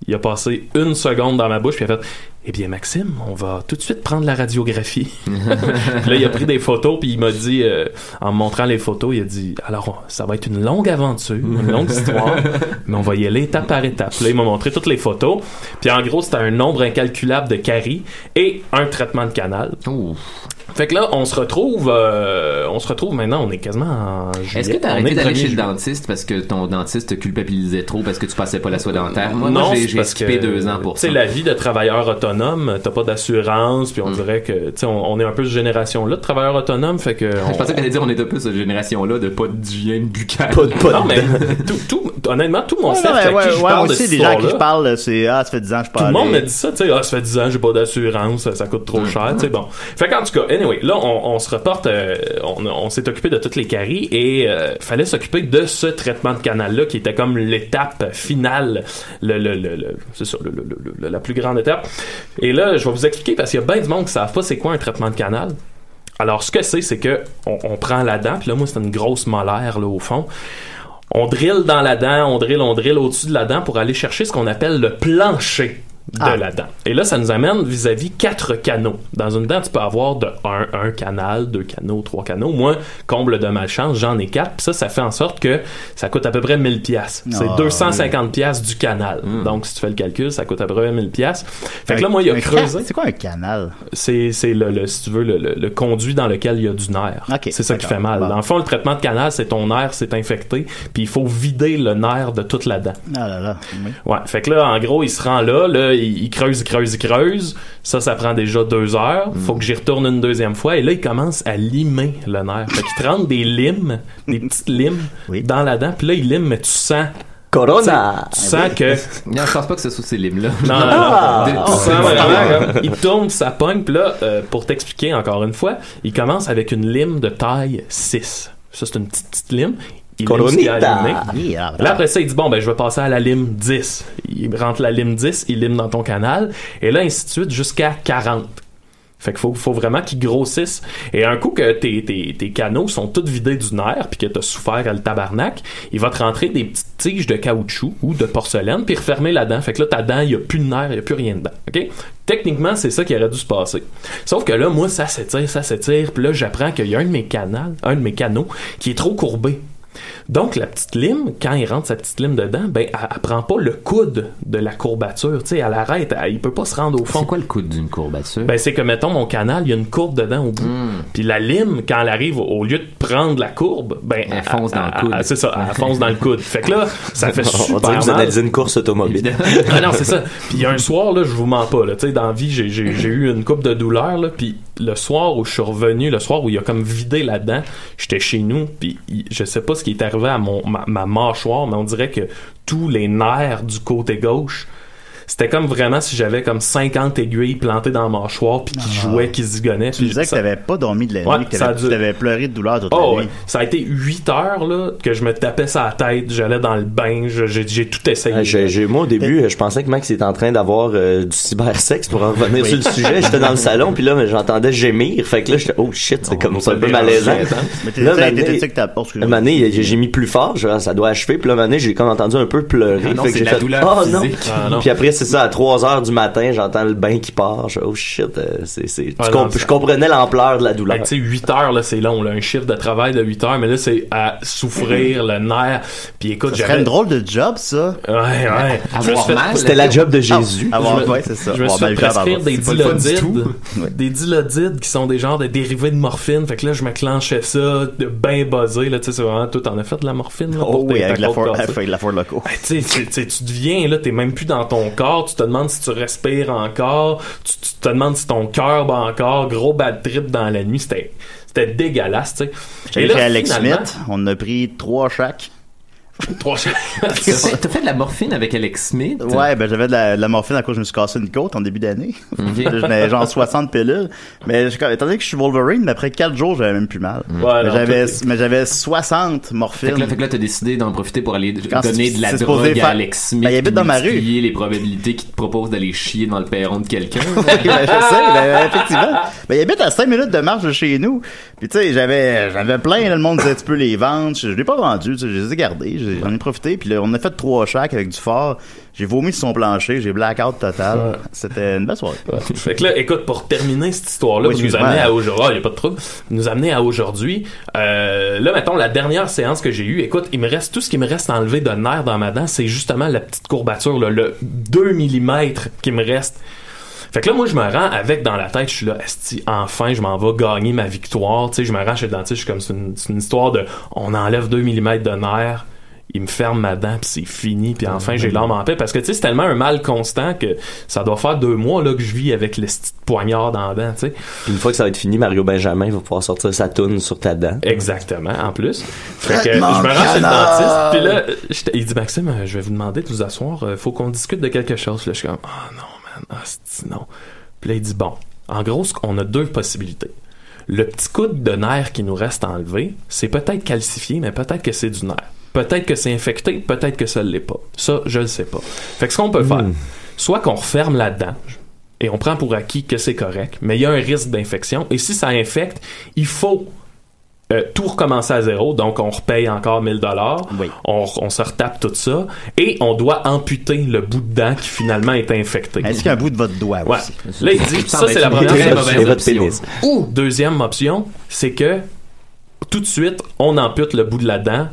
Il a passé 1 seconde dans ma bouche, puis il a fait « Eh bien, Maxime, on va tout de suite prendre la radiographie. » Là, il a pris des photos, puis il m'a dit, en me montrant les photos, il a dit « Alors, ça va être une longue aventure, une longue histoire, mais on va y aller étape par étape. » Là, il m'a montré toutes les photos, puis en gros, c'était un nombre incalculable de caries et un traitement de canal. Ouh. Fait que là, on se retrouve maintenant, on est quasiment en juillet. Est-ce que t'as arrêté d'aller chez le dentiste parce que ton dentiste te culpabilisait trop parce que tu passais pas la soie dentaire? Moi, j'ai skippé 2 ans pour ça. Tu sais, la vie de travailleur autonome, t'as pas d'assurance, puis on dirait que, tu sais, on est un peu cette génération-là de travailleurs autonomes, fait que... Je pensais qu'elle allait dire on est un peu cette génération-là de pas d'hygiène buccale. Non, mais honnêtement, tout mon cercle à qui je parle de cette histoire-là... des gens qui parlent, c'est « Ah, ça fait 10 ans que je parle. » Tout le monde me dit ça, tu sais, « Ah, ça fait 10 ans, j'ai pas d'assurance, ça coûte trop cher. » Tu sais, bon. Fait qu'en tout cas, anyway, là, on se reporte, on s'est occupé de toutes les caries et fallait s'occuper de ce traitement de canal-là qui était comme l'étape finale, c'est ça, la plus grande étape. Et là, je vais vous expliquer parce qu'il y a bien du monde qui savent pas c'est quoi un traitement de canal. Alors, ce que c'est que on prend la dent, puis là, moi, c'est une grosse molaire, là, au fond. On drille dans la dent, on drille au-dessus de la dent pour aller chercher ce qu'on appelle le plancher de la dent. Et là, ça nous amène vis-à-vis 4 canaux. Dans une dent, tu peux avoir de un canal, 2 canaux, 3 canaux. Moi, comble de malchance, j'en ai 4. Puis ça fait en sorte que ça coûte à peu près 1000$. C'est 250$ du canal. Donc, si tu fais le calcul, ça coûte à peu près 1000$. Fait que là, moi, il a creusé. C'est quoi un canal? C'est si tu veux, le conduit dans lequel il y a du nerf. Okay, c'est ça qui fait mal. Dans le fond, le traitement de canal, c'est ton nerf, c'est infecté. Puis il faut vider le nerf de toute la dent. Ah là là. Oui. Ouais. Fait que là, en gros, il se rend là, il creuse. Ça prend déjà 2 heures. Faut que j'y retourne une deuxième fois. Et là, il commence à limer le nerf. Fait qu'il te rentre des limes, des petites limes dans la dent. Puis là, il lime, mais tu sens... Corona! Tu sens que... Non, je pense pas que ce soit ces limes-là. Non. Tu sens vraiment, il tourne, ça pogne. Puis là, pour t'expliquer encore une fois, il commence avec une lime de taille 6. Ça, c'est une petite lime. il lime ce qu'il a allumé. Yeah. Là, après ça, il dit, bon, ben, je vais passer à la lime 10. Il rentre la lime 10, il lime dans ton canal, et là, ainsi de suite, jusqu'à 40. Fait qu'il faut vraiment qu'ils grossissent. Et un coup que tes canaux sont tous vidés du nerf, puis que t'as souffert à le tabarnak, il va te rentrer des petites tiges de caoutchouc ou de porcelaine, puis refermer la dent. Fait que là, ta dent, il y a plus de nerf, il y a plus rien dedans. OK? Techniquement, c'est ça qui aurait dû se passer. Sauf que là, moi, ça s'étire, puis là, j'apprends qu'il y a un de mes canaux qui est trop courbé. Donc, la petite lime, quand il rentre sa petite lime dedans, ben, elle prend pas le coude de la courbature. Tu sais, elle arrête, il peut pas se rendre au fond. C'est quoi le coude d'une courbature? Ben, c'est que, mettons, mon canal, il y a une courbe dedans au bout. Puis la lime, quand elle arrive, au lieu de prendre la courbe, ben, elle fonce dans le coude. C'est ça, elle fonce dans le coude. Fait que là, ça fait super mal. On dirait que vous analysez une course automobile. Ah non, c'est ça. Puis il y a un soir, là, je vous mens pas, là, tu sais, dans la vie, j'ai eu une coupe de douleur, là, puis le soir où je suis revenu, le soir où il a comme vidé là-dedans, j'étais chez nous, puis je sais pas ce qui est arrivé à ma mâchoire, mais on dirait que tous les nerfs du côté gauche, c'était comme vraiment si j'avais comme 50 aiguilles plantées dans la mâchoire puis qui jouaient, qui zigonnaient. Tu disais que t'avais pas dormi de la nuit, que t'avais pleuré de douleur toute la nuit. Ouais. Ça a été 8 heures là, que je me tapais sur la tête, j'allais dans le bain, j'ai tout essayé. Moi au début, je pensais que Max était en train d'avoir du cybersexe pour en revenir sur le sujet. J'étais dans le salon puis là j'entendais gémir. Fait que là j'étais oh shit, c'est comme un peu malaisant. Là, un moment donné, j'ai mis plus fort, ça doit achever. Puis là, un moment donné, j'ai comme entendu un peu pleurer. Fait que j'ai fait oh non. Puis après c'est ça, à 3h du matin, j'entends le bain qui part. Oh shit, je comprenais l'ampleur de la douleur. Tu sais, 8 heures, là, c'est long, là, un chiffre de travail de 8 heures, mais là, c'est à souffrir le nerf. Puis écoute, ça serait une drôle de job, ça. Ouais. C'était la job de Jésus. C'est ça. Je me suis fait prescrire des dilodides. Des dilodides qui sont des genres de dérivés de morphine. Fait que là, je me clenchais ça, de ben buzzé, là, tu sais, c'est vraiment tout. T'en as fait de la morphine, là? Oh oui, avec la Ford Loco. Tu sais, tu deviens, là, t'es même plus dans ton corps, tu te demandes si tu respires encore, tu te demandes si ton cœur bat encore, gros bad trip dans la nuit, c'était dégueulasse, tu sais. J'ai chez Alex Smith, on a pris 3 chaque. T'as fait de la morphine avec Alex Smith? Ouais, ben j'avais de la morphine à cause que je me suis cassé une côte en début d'année. J'en avais genre 60 pilules. Mais étant donné que je suis Wolverine, après 4 jours, j'avais même plus mal. Ouais, mais j'avais 60 morphines. Fait que là, t'as décidé d'en profiter pour aller donner de la drogue à Alex Smith. Il habite dans ma rue. Les probabilités qu'il te propose d'aller chier dans le perron de quelqu'un. Je sais, effectivement. Il habite à 5 minutes de marche de chez nous. Puis tu sais, j'avais plein, le monde disait tu peux les vendre. Je l'ai pas vendu, je les ai gardés. J'en ai profité, puis là, on a fait 3 chaque avec du fort. J'ai vomi sur son plancher, j'ai blackout total. Ouais. C'était une belle soirée. Ouais. Fait que là, écoute, pour terminer cette histoire-là, vous nous amenez à aujourd'hui. Il n'y a pas de trouble. Vous nous amenez à aujourd'hui. Là, mettons, la dernière séance que j'ai eue, écoute, tout ce qui me reste à enlever de nerfs dans ma dent, c'est justement la petite courbature, là, le 2 mm qui me reste. Fait que là, moi, je me rends avec dans la tête, je suis là, esti, enfin, je m'en vais gagner ma victoire. Tu sais, je me rends chez le dentiste, je suis comme, c'est une histoire de, on enlève 2 mm de nerfs. Il me ferme ma dent puis c'est fini puis enfin j'ai l'âme en paix parce que tu sais c'est tellement un mal constant que ça doit faire 2 mois là que je vis avec le petit poignard dans la dent, tu sais. Puis une fois que ça va être fini, Mario Benjamin va pouvoir sortir sa toune sur ta dent. Exactement, en plus. Fait que je me rends chez le dentiste puis là il dit Maxime, je vais vous demander de vous asseoir, faut qu'on discute de quelque chose. Là je suis comme non man, non. Puis là il dit bon, en gros on a 2 possibilités. Le petit coude de nerf qui nous reste à enlever, c'est peut-être calcifié mais peut-être que c'est du nerf. Peut-être que c'est infecté, peut-être que ça l'est pas. Ça, je le sais pas. Fait que ce qu'on peut faire, soit qu'on referme la dent et on prend pour acquis que c'est correct, mais il y a un risque d'infection. Et si ça infecte, il faut tout recommencer à zéro. Donc, on repaye encore 1000 $. Oui. On se retape tout ça. Et on doit amputer le bout de dent qui finalement est infecté. Est-ce qu'il y a un bout de votre doigt aussi? Là, il dit, ça, c'est la première mauvaise option. Ou, deuxième option, c'est que tout de suite, on ampute le bout de la dent,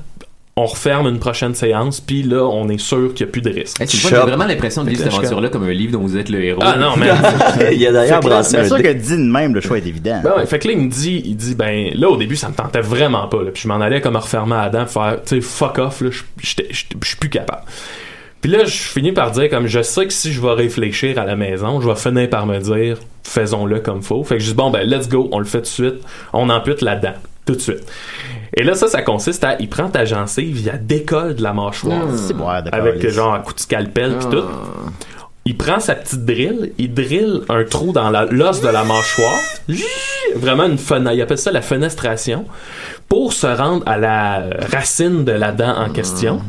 on referme une prochaine séance, puis là, on est sûr qu'il n'y a plus de risque. J'ai vraiment l'impression de vivre cette aventure-là comme un livre dont vous êtes le héros. Ah non, mais... il y a d'ailleurs c'est sûr que dit de même, le choix est évident. Ben ouais, fait que là, il dit, ben, là, au début, ça me tentait vraiment pas, là, puis je m'en allais comme refermer la dent, faire, tu sais, fuck off, là, je suis plus capable. Puis là, je finis par dire, comme, je sais que si je vais réfléchir à la maison, je vais finir par me dire, faisons-le comme faut. Fait que je dis, bon, ben, let's go, on le fait tout de suite, on ampute la dent, tout de suite. Et là, ça consiste à, il prend ta gencive, il la décolle de la mâchoire. Avec genre un coup de scalpel pis tout. Il prend sa petite drill, il drille un trou dans l'os de la mâchoire, vraiment une fenêtre, ils appellent ça la fenestration, pour se rendre à la racine de la dent en question.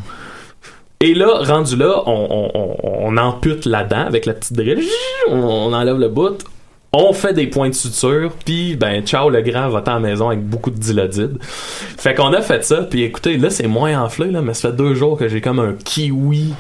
Et là, rendu là, on ampute la dent avec la petite drille, on enlève le bout, on fait des points de suture, puis ben ciao le grand va-t'en à la maison avec beaucoup de dilodide. Fait qu'on a fait ça, puis écoutez, là c'est moins enflé là, mais ça fait 2 jours que j'ai comme un kiwi.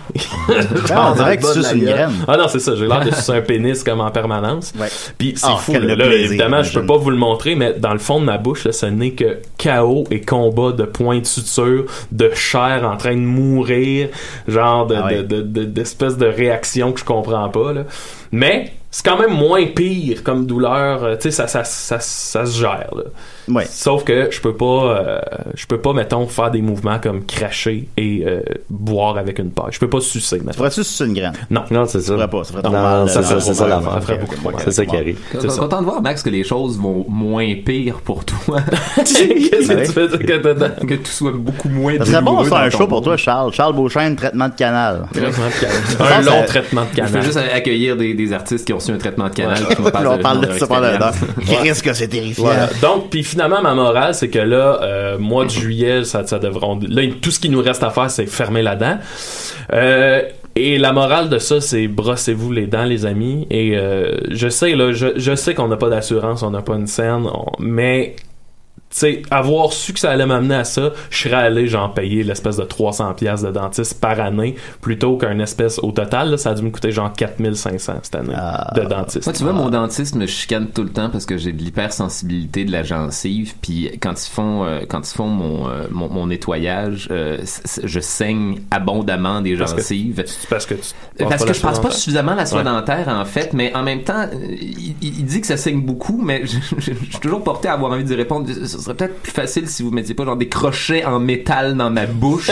On dirait que tu suces une graine. Ah non, c'est ça, j'ai l'air de sucer un pénis comme en permanence. Ouais. Puis c'est fou là, évidemment, je peux pas vous le montrer, mais dans le fond de ma bouche là, ce n'est que chaos et combat de points de suture, de chair en train de mourir, genre d'espèce de réaction que je comprends pas là. Mais c'est quand même moins pire comme douleur, tu sais, ça se gère là. Ouais. Sauf que je peux pas mettons faire des mouvements comme cracher et boire avec une paille. Je peux pas sucer. Pourrais-tu sucer une graine? Non, c'est ça. Ça ferait pas, ça ferait non, normal. c'est ça l'affaire. Ça ferait beaucoup moins. C'est ça qui arrive. Content de voir, Max, que les choses vont moins pire pour toi. Qu'est-ce que tu fais que tout soit beaucoup moins douloureux. Ça serait bon de faire un show pour toi, Charles. Charles Beauchesne, traitement de canal. Un long traitement de canal. Je peux juste accueillir des artistes qui ont reçu un traitement de canal. On parle de ça pendant l'heure. Qu'est-ce que c'est terrifiant. Voilà. Donc, puis finalement, ma morale, c'est que là, mois de juillet, ça devrait... Là, tout ce qui nous reste à faire, c'est fermer la dent. Et la morale de ça, c'est brossez-vous les dents, les amis. Et je sais qu'on n'a pas d'assurance, on n'a pas une scène, mais... Tu sais, avoir su que ça allait m'amener à ça, je serais allé genre payer l'espèce de 300$ de dentiste par année plutôt qu'un espèce au total là, ça a dû me coûter genre 4500 cette année de dentiste. Moi, tu vois, mon dentiste me chicane tout le temps parce que j'ai de l'hypersensibilité de la gencive, puis quand ils font mon nettoyage, je saigne abondamment des gencives. Parce que je passe pas suffisamment la soie dentaire en fait, mais en même temps, il dit que ça saigne beaucoup, mais je suis toujours porté à avoir envie de répondre. Ce serait peut-être plus facile si vous mettiez pas genre des crochets en métal dans ma bouche.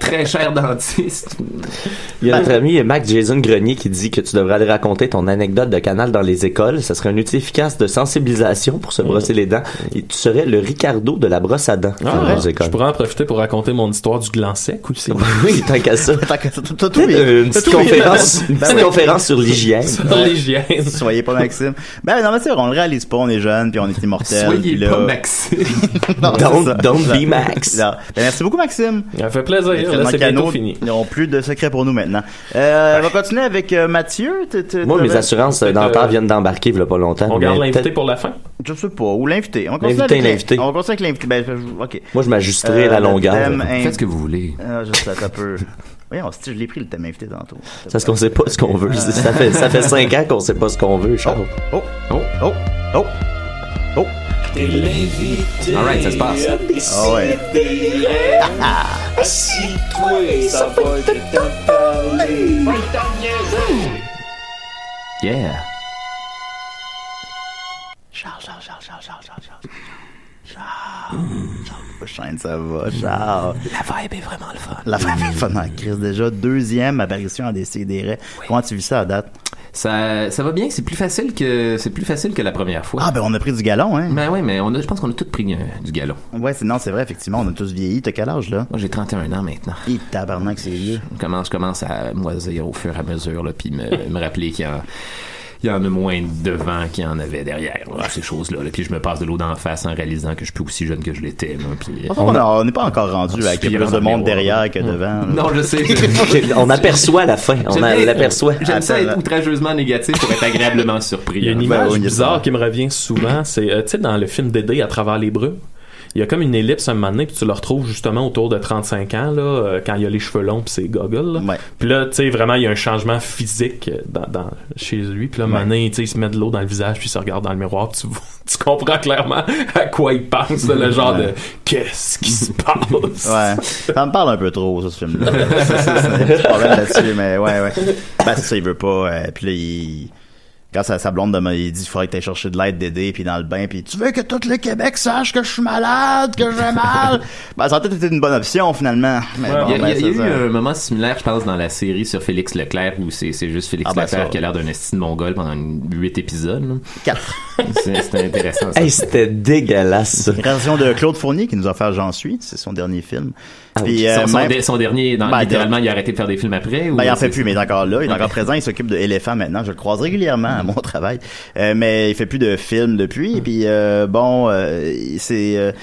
Très cher dentiste. Il y a notre ami Max Jason Grenier qui dit que tu devrais aller raconter ton anecdote de canal dans les écoles. Ça serait un outil efficace de sensibilisation pour se brosser les dents. Et tu serais le Ricardo de la brosse à dents dans les écoles. Je pourrais en profiter pour raconter mon histoire du gland sec aussi. Oui, tant qu'à ça. Une petite conférence sur l'hygiène. Sur l'hygiène. Soyez pas Maxime. Ben non, mais c'est vrai, on le réalise pas, on est jeunes puis on est immortels. Soyez pas Maxime. Don't be Max. Ben, merci beaucoup Maxime. Ça fait plaisir. Là, c'est bientôt fini. Ils n'auront plus de secrets pour nous maintenant. On va continuer avec Mathieu. Moi, mes assurances dentaires viennent d'embarquer il y a pas longtemps. On garde l'invité pour la fin? Je sais pas. Ou l'invité. On va continuer avec l'invité. Ben, ok. Moi, je m'ajusterai la longueur. Faites ce que vous voulez. Je sais, ça peut... Oui, je l'ai pris le thème invité tantôt. C'est parce qu'on sait pas ce qu'on veut. Ça fait 5 ans qu'on sait pas ce qu'on veut, Charles. Oh! T'es l'invité. Alright, ça se passe. Ah ouais. Assis-toi, ça va te parler. Yeah. Charles. Ça va, Charles. La vibe est vraiment le fun. La vibe est fun en crise. Déjà, 2e apparition en Décideret. Oui. Comment tu vis ça à date? Ça va bien, c'est plus facile que la première fois. Ah, ben on a pris du galon, hein? Ben oui, mais je pense qu'on a tous pris du galon. Ouais, c'est vrai, effectivement, on a tous vieilli. T'as quel âge, là? Moi, j'ai 31 ans maintenant. Et tabarnak, c'est vieux. Je commence à moisir au fur et à mesure, là, puis me rappeler qu'il y en a moins devant qu'il y en avait derrière, là, ces choses-là. Puis je me passe de l'eau d'en face en réalisant que je suis plus aussi jeune que je l'étais. Là, puis on n'est pas encore rendu avec plus de monde derrière que devant. Non, je sais. On aperçoit la fin. On l'aperçoit. J'aime ça être outrageusement négatif pour être agréablement surpris. Il y a une image bizarre qui me revient souvent. C'est, tu sais, dans le film Dédé à travers les brumes, il y a comme une ellipse à un moment donné, puis tu le retrouves justement autour de 35 ans, là, quand il y a les cheveux longs pis ses goggles, là. Ouais. Puis là, tu sais, vraiment, il y a un changement physique chez lui. Puis là, un moment donné, tu sais, il se met de l'eau dans le visage, puis il se regarde dans le miroir, puis tu comprends clairement à quoi il pense, là, le genre de « Qu'est-ce qui se passe? » Ouais. Ça me parle un peu trop, ça, ce film-là. C'est un petit problème là-dessus, mais ouais. Ben, c'est ça, il veut pas. Puis là, quand sa blonde il dit qu'il faudrait que t'ailles chercher de l'aide d'aider, puis dans le bain, puis tu veux que tout le Québec sache que je suis malade, que j'ai mal. Ben, ça a peut-être été une bonne option finalement. Mais bon, il y a eu un moment similaire, je pense, dans la série sur Félix Leclerc, où c'est juste Félix Leclerc qui a l'air d'un esti de mongol pendant 8 épisodes. Là. 4. C'était intéressant. Ça. Hey, c'était dégueulasse. Création de Claude Fournier qui nous a fait J'en suis, c'est son dernier film. Puis, son dernier, littéralement, il a arrêté de faire des films après. Il en fait plus, mais il est encore là, il est encore présent, il s'occupe de Éléphant maintenant. Je le croise régulièrement à mon travail. Mais il fait plus de films depuis. Et puis c'est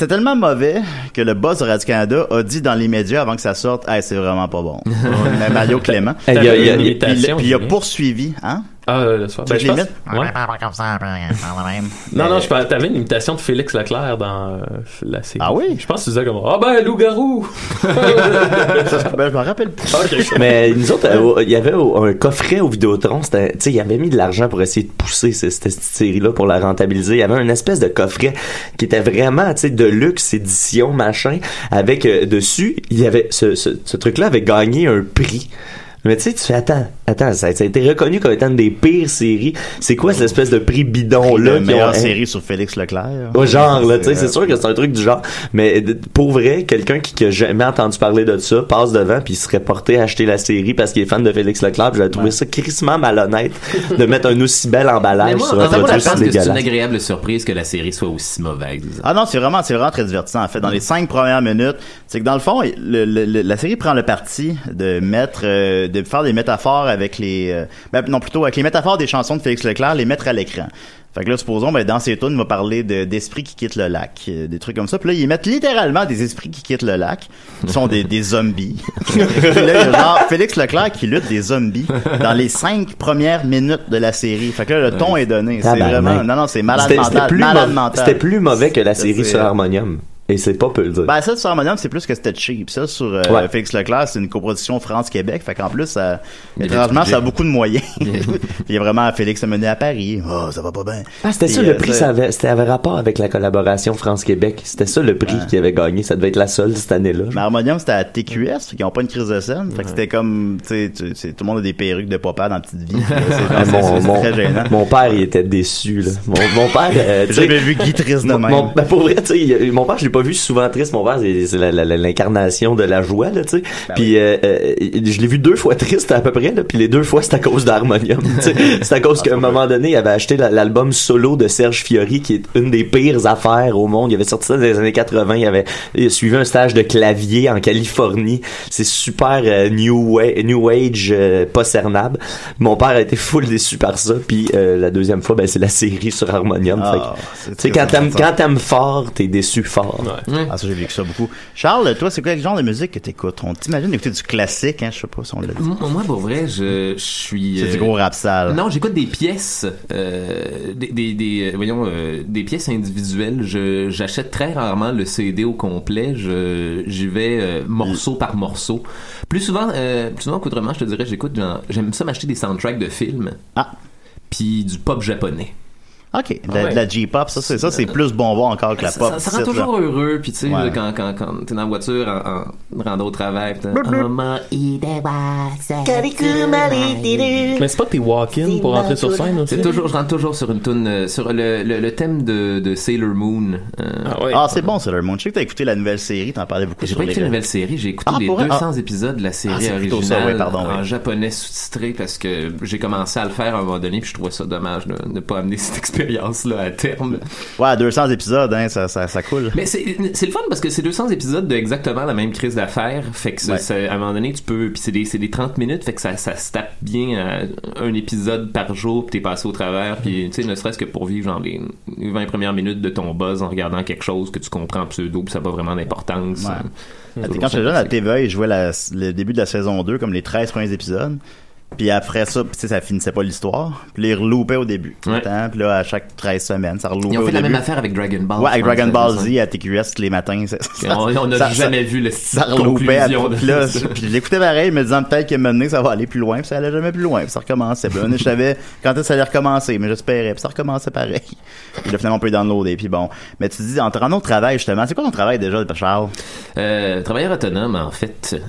tellement mauvais que le boss de Radio-Canada a dit dans les médias avant que ça sorte, hey, c'est vraiment pas bon. Mais Mario Clément. Il y a une imitation. Puis il a poursuivi, hein? Ah, le soir. Ben, je pense... Ouais. Non, t'avais une imitation de Félix Leclerc dans la série. Ah oui? Je pense que tu disais comme, loup-garou! Je m'en rappelle plus. Mais nous autres, il y avait un coffret au Vidéotron, tu sais, il avait mis de l'argent pour essayer de pousser cette série-là pour la rentabiliser. Il y avait une espèce de coffret qui était vraiment, tu sais, de luxe, édition, machin, avec dessus, il y avait ce truc-là avait gagné un prix. Mais tu sais, tu fais, attends, ça a été reconnu comme étant une des pires séries. C'est quoi cette espèce de prix bidon-là? La meilleure série sur Félix Leclerc. Genre, là, tu sais, c'est sûr que c'est un truc du genre. Mais pour vrai, quelqu'un qui a jamais entendu parler de ça passe devant puis il serait porté à acheter la série parce qu'il est fan de Félix Leclerc. J'avais trouvé ça crissement malhonnête de mettre un aussi bel emballage sur un produit aussi dégueulasse. C'est une agréable surprise que la série soit aussi mauvaise. Ah non, c'est vraiment très divertissant. En fait, dans les 5 premières minutes, c'est que dans le fond, la série prend le parti de de faire des métaphores avec avec les métaphores des chansons de Félix Leclerc, les mettre à l'écran. Fait que là, supposons, dans ces tunes, il va parler d'esprits qui quittent le lac, des trucs comme ça. Puis là, ils mettent littéralement des esprits qui quittent le lac, qui sont des zombies. Puis là, il y a genre Félix Leclerc qui lutte des zombies dans les 5 premières minutes de la série. Fait que là, le ton est donné. C'est vraiment, non, c'est malade mental. C'était plus mauvais que la série sur Harmonium. Et c'est pas peu le dire. Ben, ça, sur Harmonium, c'est plus que c'était cheap. Ça, sur Félix Leclerc, c'est une coproduction France-Québec. Fait qu'en plus, étrangement, ça a beaucoup de moyens. Puis il y a vraiment Félix a mené à Paris. Oh, ça va pas bien. Ah, c'était ça, le prix, ça avait rapport avec la collaboration France-Québec. C'était ça, le prix qu'il avait gagné. Ça devait être la seule cette année-là. Mais Harmonium, c'était à TQS. Fait qu'ils ont pas une crise de scène. Fait que c'était comme, tu sais, tout le monde a des perruques de papa dans Petite Vie. C'est très gênant. Mon père, il était déçu, là. Mon père, j'ai jamais vu Guy triste de même. Pour vrai, tu sais, mon père, je l'ai pas vu souvent triste. Mon père, c'est l'incarnation de la joie, là, tu sais. Puis je l'ai vu 2 fois triste à peu près, là. Puis les 2 fois, c'est à cause d'Harmonium. C'est à cause qu'à un moment donné, il avait acheté l'album solo de Serge Fiori, qui est une des pires affaires au monde. Il avait sorti ça dans les années 80. Il a suivi un stage de clavier en Californie. C'est super new age, pas cernable. Mon père a été full déçu par ça. Puis la deuxième fois, c'est la série sur Harmonium. Tu sais, quand t'aimes fort, t'es déçu fort. Ouais. Ah, ça, j'ai vécu ça beaucoup. Charles, toi, c'est quoi le genre de musique que t'écoutes? On t'imagine d'écouter du classique, hein? Je sais pas si on l'a dit. Moi, pour vrai, je suis... C'est du gros rap sale. Non, j'écoute des pièces, des pièces individuelles. J'achète très rarement le CD au complet. J'y vais morceau par morceau. Plus souvent qu'autrement, je te dirais, j'aime ça m'acheter des soundtracks de films. Ah. Puis du pop japonais. OK. De la J-pop, ça, c'est plus bonbon encore que la pop. Ça rend toujours heureux, puis tu sais, quand t'es dans la voiture en rentrant au travail, mais c'est pas tes walk-in pour rentrer sur scène aussi? Je rentre toujours sur une tune, sur le thème de Sailor Moon. C'est bon, Sailor Moon. Je sais que t'as écouté la nouvelle série, t'en parlais beaucoup. J'ai pas écouté la nouvelle série, j'ai écouté les 200 épisodes de la série originale en japonais sous-titré parce que j'ai commencé à le faire à un moment donné, puis je trouvais ça dommage de ne pas amener cette expérience là à terme. Ouais, 200 épisodes, hein, ça coule. Mais c'est le fun parce que c'est 200 épisodes de exactement la même crise d'affaires, fait que à un moment donné tu peux, puis c'est des 30 minutes, fait que ça se tape bien un épisode par jour, puis t'es passé au travers, puis tu sais, ne serait-ce que pour vivre genre les 20 premières minutes de ton buzz en regardant quelque chose que tu comprends en pseudo, puis ça n'a pas vraiment d'importance. Quand j'étais jeune à TVA, ils jouaient le début de la saison 2 comme les 13 premiers épisodes. Puis après ça, ça finissait pas l'histoire. Puis ils reloupaient au début. Puis là, à chaque 13 semaines, ça reloupait au début. Ils ont fait la même affaire avec Dragon Ball. Ouais, avec Dragon Ball Z à TQS tous les matins. On n'a jamais vu le ça reloupait. Puis là, je l'écoutais pareil, me disant peut-être qu'à un moment donné, ça va aller plus loin. Puis ça allait jamais plus loin. Puis ça recommençait. Puis là, je savais quand est-ce que ça allait recommencer, mais j'espérais. Puis ça recommençait pareil. Puis là, finalement, on peut y downloader. Puis bon. Mais tu dis, en te rendant au travail, justement, c'est quoi ton travail déjà, Charles? Travailleur autonome, en fait.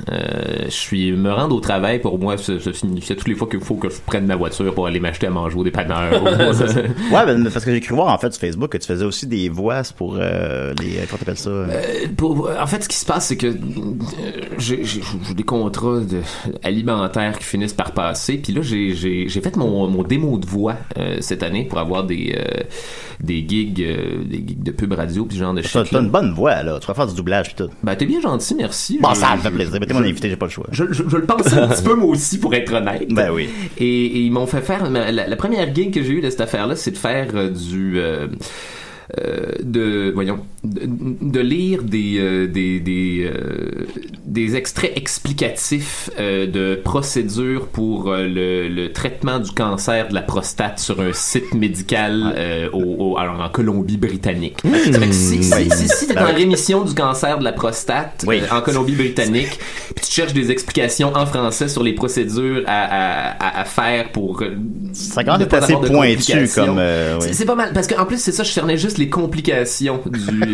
Me rendre au travail, pour moi, ça signifiait toutes les fois qu'il faut que je prenne ma voiture pour aller m'acheter à manger au dépanneur. Ouais, parce que j'ai cru voir en fait sur Facebook que tu faisais aussi des voix pour les... Comment t'appelles ça? En fait, ce qui se passe, c'est que j'ai des contrats alimentaires qui finissent par passer. Puis là, j'ai fait mon démo de voix cette année pour avoir des gigs de pub radio puis genre de shit. T'as une bonne voix, là. Tu vas faire du doublage pis tout. Ben, t'es bien gentil, merci. Bon, ça me fait plaisir. T'es mon invité, j'ai pas le choix. Je le pensais un petit peu, moi aussi, pour être honnête. Ben oui. Et ils m'ont fait faire... La première gig que j'ai eue de cette affaire-là, c'est de faire de lire des extraits explicatifs de procédures pour le traitement du cancer de la prostate sur un site médical alors en Colombie-Britannique. Ça fait que si t'es en rémission du cancer de la prostate en Colombie-Britannique, puis tu cherches des explications en français sur les procédures à faire pour ça quand même assez pointu comme c'est pas mal parce qu'en plus c'est ça, je cernais juste les complications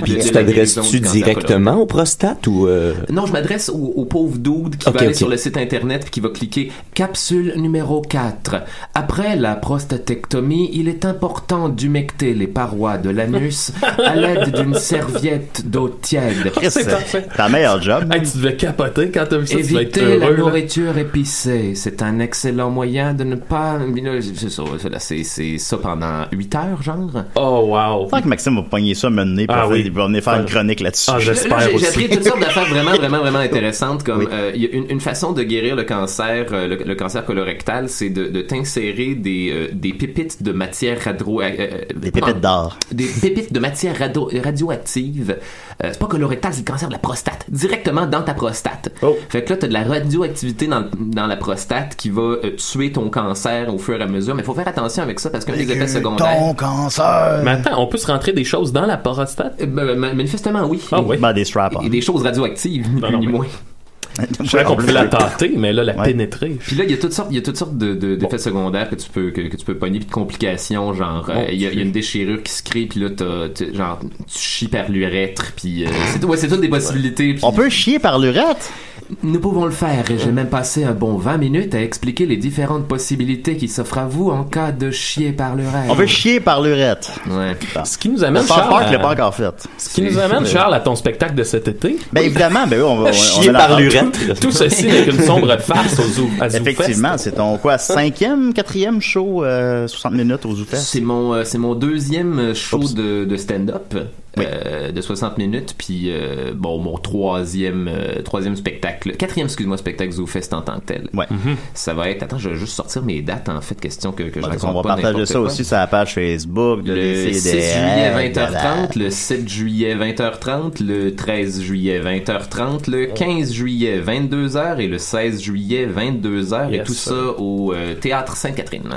Puis tu t'adresses-tu directement au prostate ou Non, je m'adresse au pauvre dude qui va aller sur le site internet puis qui va cliquer capsule numéro 4. Après la prostatectomie, il est important d'humecter les parois de l'anus à l'aide d'une serviette d'eau tiède. C'est ta meilleure job. Hey, tu devais capoter quand t'as vu ça. Éviter la nourriture épicée. C'est un excellent moyen de ne pas... C'est ça pendant 8 heures, genre. Oh, wow. Je pense que Maxime va pogner ça, mener, il va venir faire une chronique là-dessus. J'espère j'ai aussi. appris toutes sortes d'affaires vraiment intéressantes, comme il y a une façon de guérir le cancer, le cancer colorectal, c'est de t'insérer des pépites de matière des pépites d'or. Des pépites de matière radioactive. C'est pas colorectal, c'est le cancer de la prostate. Directement dans ta prostate. Fait que là, t'as de la radioactivité dans la prostate qui va tuer ton cancer au fur et à mesure. Mais faut faire attention avec ça parce qu'un des effets secondaires... Ton cancer! Mais attends, on peut se rentrer des choses dans la prostate? Manifestement, oui. Ah oui? Des strap-ons. Et des choses radioactives, ni plus ni moins. Je savais qu'on pouvait la tâter, mais là, la pénétrer. Puis là, il y a toutes sortes d'effets secondaires que tu peux pogner, puis de complications, genre, il y a une déchirure qui se crée, puis là, genre, tu chies par l'urètre, puis c'est toutes des possibilités. Pis, on peut chier par l'urètre? Nous pouvons le faire, et j'ai même passé un bon 20 minutes à expliquer les différentes possibilités qui s'offrent à vous en cas de chier par l'urètre. On peut chier par l'urètre. Ouais. Ce qui nous amène, Charles, l'a pas encore fait. Ce qui nous amène, Charles, à ton spectacle de cet été. Ben évidemment, oui, on va chier par l'urètre. Tout ceci avec une sombre face au Zoo. Effectivement, c'est ton 5e, 4e show 60 minutes au ZooFest. C'est mon deuxième show de stand-up. De 60 minutes, puis mon troisième spectacle, 4e, spectacle ZooFest en tant que tel. Ouais. Ça va être, attends, je vais juste sortir mes dates, en fait, question que je raconte pas. On va partager ça aussi sur la page Facebook de le 6 juillet 20h30, le 7 juillet 20h30, le 13 juillet 20h30, le 15 juillet 22h et le 16 juillet 22h, et tout ça au Théâtre Sainte-Catherine.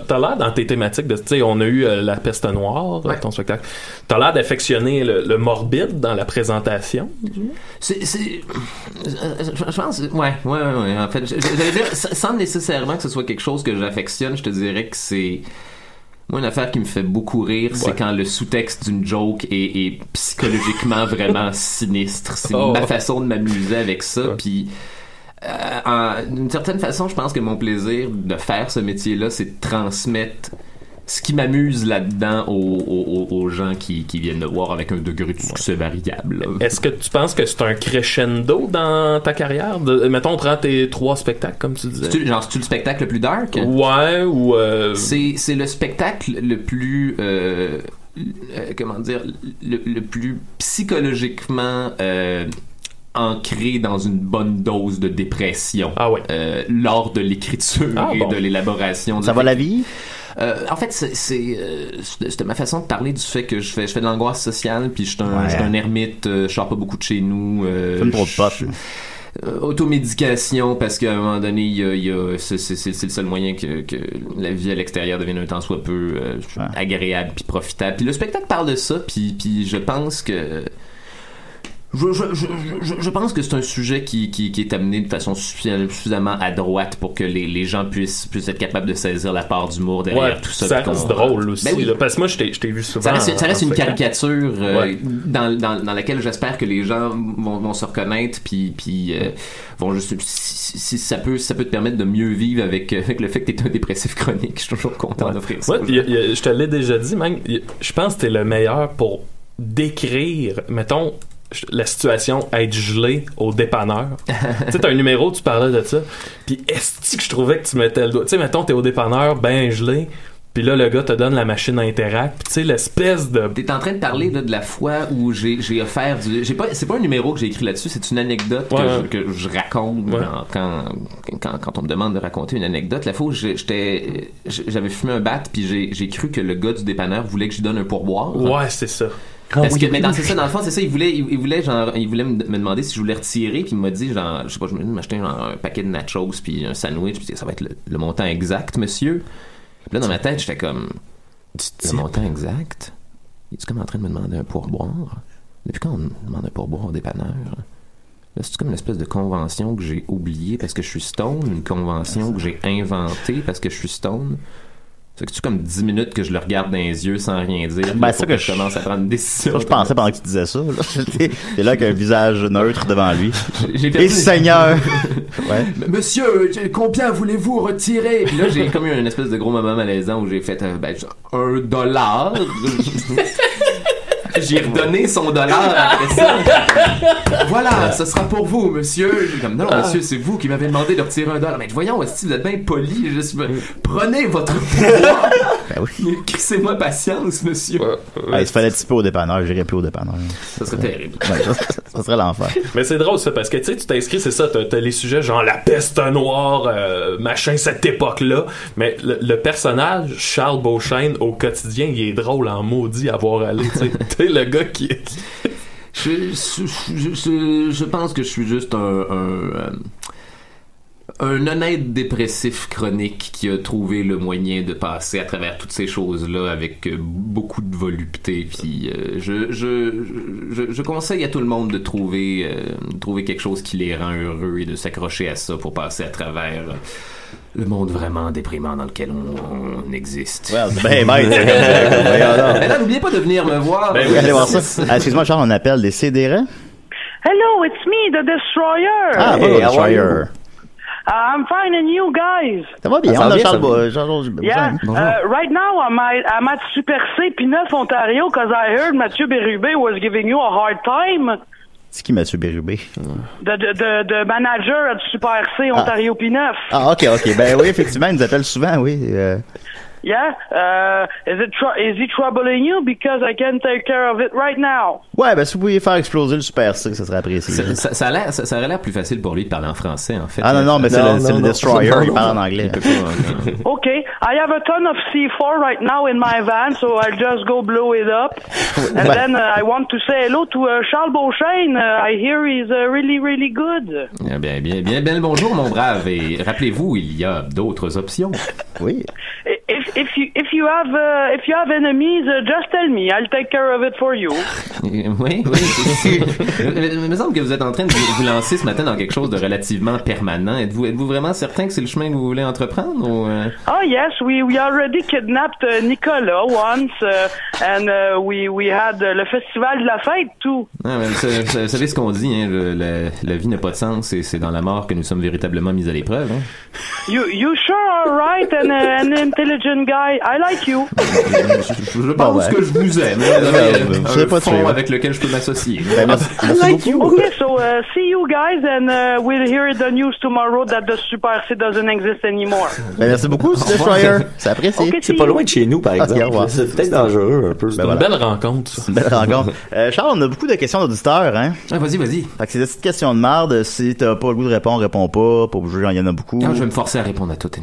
T'as l'air dans tes thématiques de, tu sais, on a eu La Peste Noire, ton spectacle. T'as l'air d'affectionner le morbide dans la présentation. Je pense, ouais. En fait, j'allais dire, sans nécessairement que ce soit quelque chose que j'affectionne, je te dirais que c'est... Moi, une affaire qui me fait beaucoup rire, c'est quand le sous-texte d'une joke est psychologiquement vraiment sinistre. C'est ma façon de m'amuser avec ça, puis... d'une certaine façon, je pense que mon plaisir de faire ce métier-là, c'est de transmettre ce qui m'amuse là-dedans aux gens qui viennent de voir avec un degré de succès variable. Est-ce que tu penses que c'est un crescendo dans ta carrière? Mettons, on prend tes 3 spectacles, comme tu disais. C'est-tu le spectacle le plus dark? Ouais, ou... C'est le spectacle le plus... comment dire? Le plus psychologiquement... ancré dans une bonne dose de dépression lors de l'écriture et de l'élaboration. Ça va la vie? En fait, c'était ma façon de parler du fait que je fais de l'angoisse sociale, puis je suis un ermite, je sors pas beaucoup de chez nous. Fume trop de pot. Automédication, parce qu'à un moment donné, c'est le seul moyen que la vie à l'extérieur devienne un tant soit peu agréable puis profitable. Puis le spectacle parle de ça, puis je pense que... Je pense que c'est un sujet qui est amené de façon suffisamment à droite pour que les gens puissent être capables de saisir la part d'humour derrière tout ça. Ça reste drôle aussi. Ben oui. Là, parce que moi, je t'ai vu souvent. Ça reste une caricature dans laquelle j'espère que les gens vont se reconnaître, puis vont juste... Si ça peut te permettre de mieux vivre avec le fait que t'es un dépressif chronique. Je suis toujours content d'offrir ça. Je te l'ai déjà dit, man. Je pense que t'es le meilleur pour décrire, mettons, la situation être gelée au dépanneur. Tu sais, t'as un numéro, tu parlais de ça, puis est-ce que je trouvais que tu mettais le doigt, tu sais, mettons, t'es au dépanneur ben gelé, Puis là, le gars te donne la machine Interact. Puis tu sais, l'espèce de... T'es en train de parler là, de la fois où j'ai offert du... C'est pas un numéro que j'ai écrit là-dessus, c'est une anecdote que je raconte quand on me demande de raconter une anecdote. La fois où j'avais fumé un bat, puis j'ai cru que le gars du dépanneur voulait que je lui donne un pourboire. Ouais, c'est ça. Parce que, mais c'est ça, dans le fond, c'est ça, il voulait me demander si je voulais retirer, puis il m'a dit, genre, je sais pas, je voulais m'acheter un paquet de nachos, puis un sandwich, puis ça va être le montant exact, monsieur. Puis là, dans ma tête, j'étais comme, le montant exact? Il est comme en train de me demander un pourboire? Depuis quand on me demande un pourboire au dépanneur? Là, c'est comme une espèce de convention que j'ai oubliée parce que je suis stone, une convention que j'ai inventée parce que je suis stone. C'est comme 10 minutes que je le regarde dans les yeux sans rien dire. Ben, c'est ça que je commence à prendre une décision. Ça, je pensais pendant que tu disais ça. T'es là avec un visage neutre devant lui. Et Seigneur! Ouais. Monsieur, combien voulez-vous retirer? Puis là, j'ai comme eu une espèce de gros moment malaisant où j'ai fait $1. J'ai redonné son dollar après ça. Voilà, ce sera pour vous, monsieur. J'ai comme, non, monsieur, c'est vous qui m'avez demandé de retirer $1. Mais voyons, si vous êtes bien poli, prenez votre pouvoir. Ben oui. Crissez-moi patience, monsieur. Il se fallait typer au dépanneur, j'irais plus au dépanneur. Ça serait terrible. Ça serait l'enfer. Mais c'est drôle ça, parce que tu sais, tu t'inscris, c'est ça, t'as les sujets genre la peste noire, machin, cette époque-là. Mais le personnage, Charles Beauchesne, au quotidien, il est drôle en maudit à voir aller, tu sais. Le gars qui... Je pense que je suis juste un honnête dépressif chronique qui a trouvé le moyen de passer à travers toutes ces choses-là avec beaucoup de volupté. Puis je conseille à tout le monde de trouver quelque chose qui les rend heureux et de s'accrocher à ça pour passer à travers le monde vraiment déprimant dans lequel on existe. Well, maintenant, n'oubliez pas de venir me voir. Oui, allez voir ça. Excuse-moi, Charles, on appelle des CDR. Hello, it's me, the Destroyer. Ah, hey, Destroyer. I'm fine, and you guys? Ça va bien, on a Charles. Yeah, right now I'm at Super C P9 Ontario because I heard Mathieu Bérubé was giving you a hard time. C'est qui Mathieu Bérubé? De manager à Super C Ontario P9. Ah, ok. Ben oui, effectivement, il nous appelle souvent, oui. Yeah? Is he troubling you? Because I can take care of it right now. Ouais, ben si vous pouviez faire exploser le Super C, ça serait apprécié. Ça aurait l'air plus facile pour lui de parler en français, en fait. Ah non, mais c'est le Destroyer, il parle en anglais. OK. I have a ton of C4 right now in my van, so I'll just go blow it up. And then I want to say hello to Charles Beauchesne. I hear he's really, really good. Bien le bonjour, mon brave. Et rappelez-vous, il y a d'autres options. Oui. If you have enemies, just tell me. I'll take care of it for you. Oui. Il me semble que vous êtes en train de vous lancer ce matin dans quelque chose de relativement permanent. Êtes-vous vraiment certain que c'est le chemin que vous voulez entreprendre ou Oh yes, we already kidnapped Nicolas once, and we had le festival de la fête too. Vous savez ce qu'on dit, hein, la vie n'a pas de sens et c'est dans la mort que nous sommes véritablement mis à l'épreuve. Hein? You sure are right and an intelligent guy. I like you. Je pense que je vous aime. Vous avez un fond avec lequel je peux m'associer. I like you. Okay, so see you guys and we'll hear the news tomorrow that the Super C doesn't exist anymore. Merci beaucoup, Destroyer. C'est apprécié. Okay, c'est pas loin de chez nous, par exemple. C'est peut-être dangereux un peu. C'est une belle rencontre, ça. C'est une belle rencontre. Charles, on a beaucoup de questions d'auditeurs, hein? Ah, vas-y. Fait que c'est des petites questions de marde. Si t'as pas le goût de répondre, réponds pas. Pas obligé, il y en a beaucoup. Non, je vais me forcer à répondre à toutes.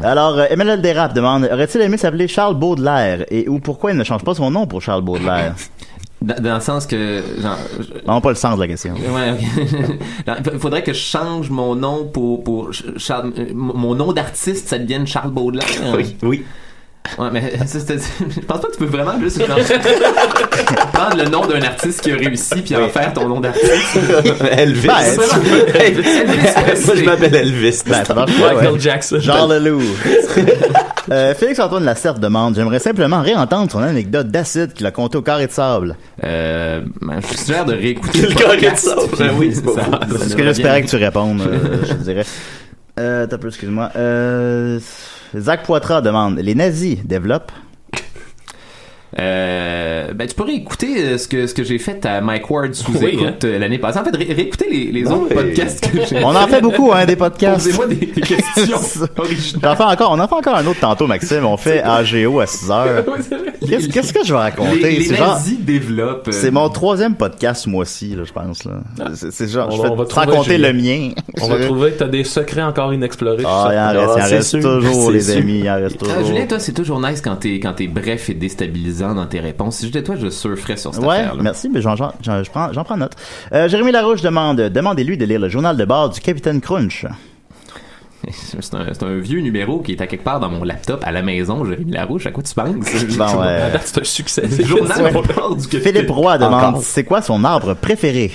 Alors, Emmanuel Desrapes demande, aurait-il aimé s'appeler Charles Baudelaire? Et ou pourquoi il ne change pas son nom pour Charles Baudelaire? Dans le sens que... Non, pas le sens de la question. Ouais, ok. Il faudrait que je change mon nom pour Charles... Mon nom d'artiste, ça devienne Charles Baudelaire. Oui. Ouais, mais je pense pas que tu peux vraiment juste prendre le nom d'un artiste qui a réussi puis en faire ton nom d'artiste. Elvis. Moi, je m'appelle Elvis. Michael Jackson. Jean Leloup. Félix-Antoine Lacerte demande, j'aimerais simplement réentendre son anecdote d'acide qu'il a conté au Carré de Sable. Je suggère de réécouter le Carré de Sable. Oui, c'est pas ça. C'est ce que j'espérais que tu répondes, je dirais. T'as peu, excuse-moi. Zach Poitras demande, les nazis développent? Tu pourrais écouter ce que j'ai fait à Mike Ward sous-écoute l'année passée. En fait, réécouter les autres podcasts que j'ai On en fait beaucoup, des podcasts. Posez-moi des questions originales. On en fait encore un autre tantôt, Maxime. On fait AGO à 6h. Qu'est-ce que je vais raconter? Les nazis développent. C'est mon 3e podcast ce mois-ci, là, je pense. Là. C'est genre, on va te raconter le mien. On va trouver que t'as des secrets encore inexplorés. Il en reste toujours, les amis. Il en reste toujours. Julien, toi, c'est toujours nice quand t'es bref et déstabilisant dans tes réponses. Si j'étais toi, je surferais sur cette affaire-là. Merci, mais j'en prends note. Jérémy Larouche demandez-lui de lire le journal de bord du Capitaine Crunch. C'est un vieux numéro qui est à quelque part dans mon laptop à la maison. Jérémy Larouche, à quoi tu penses? C'est un succès. Le journal de bord du Capitaine. Philippe Roy demande c'est quoi son arbre préféré?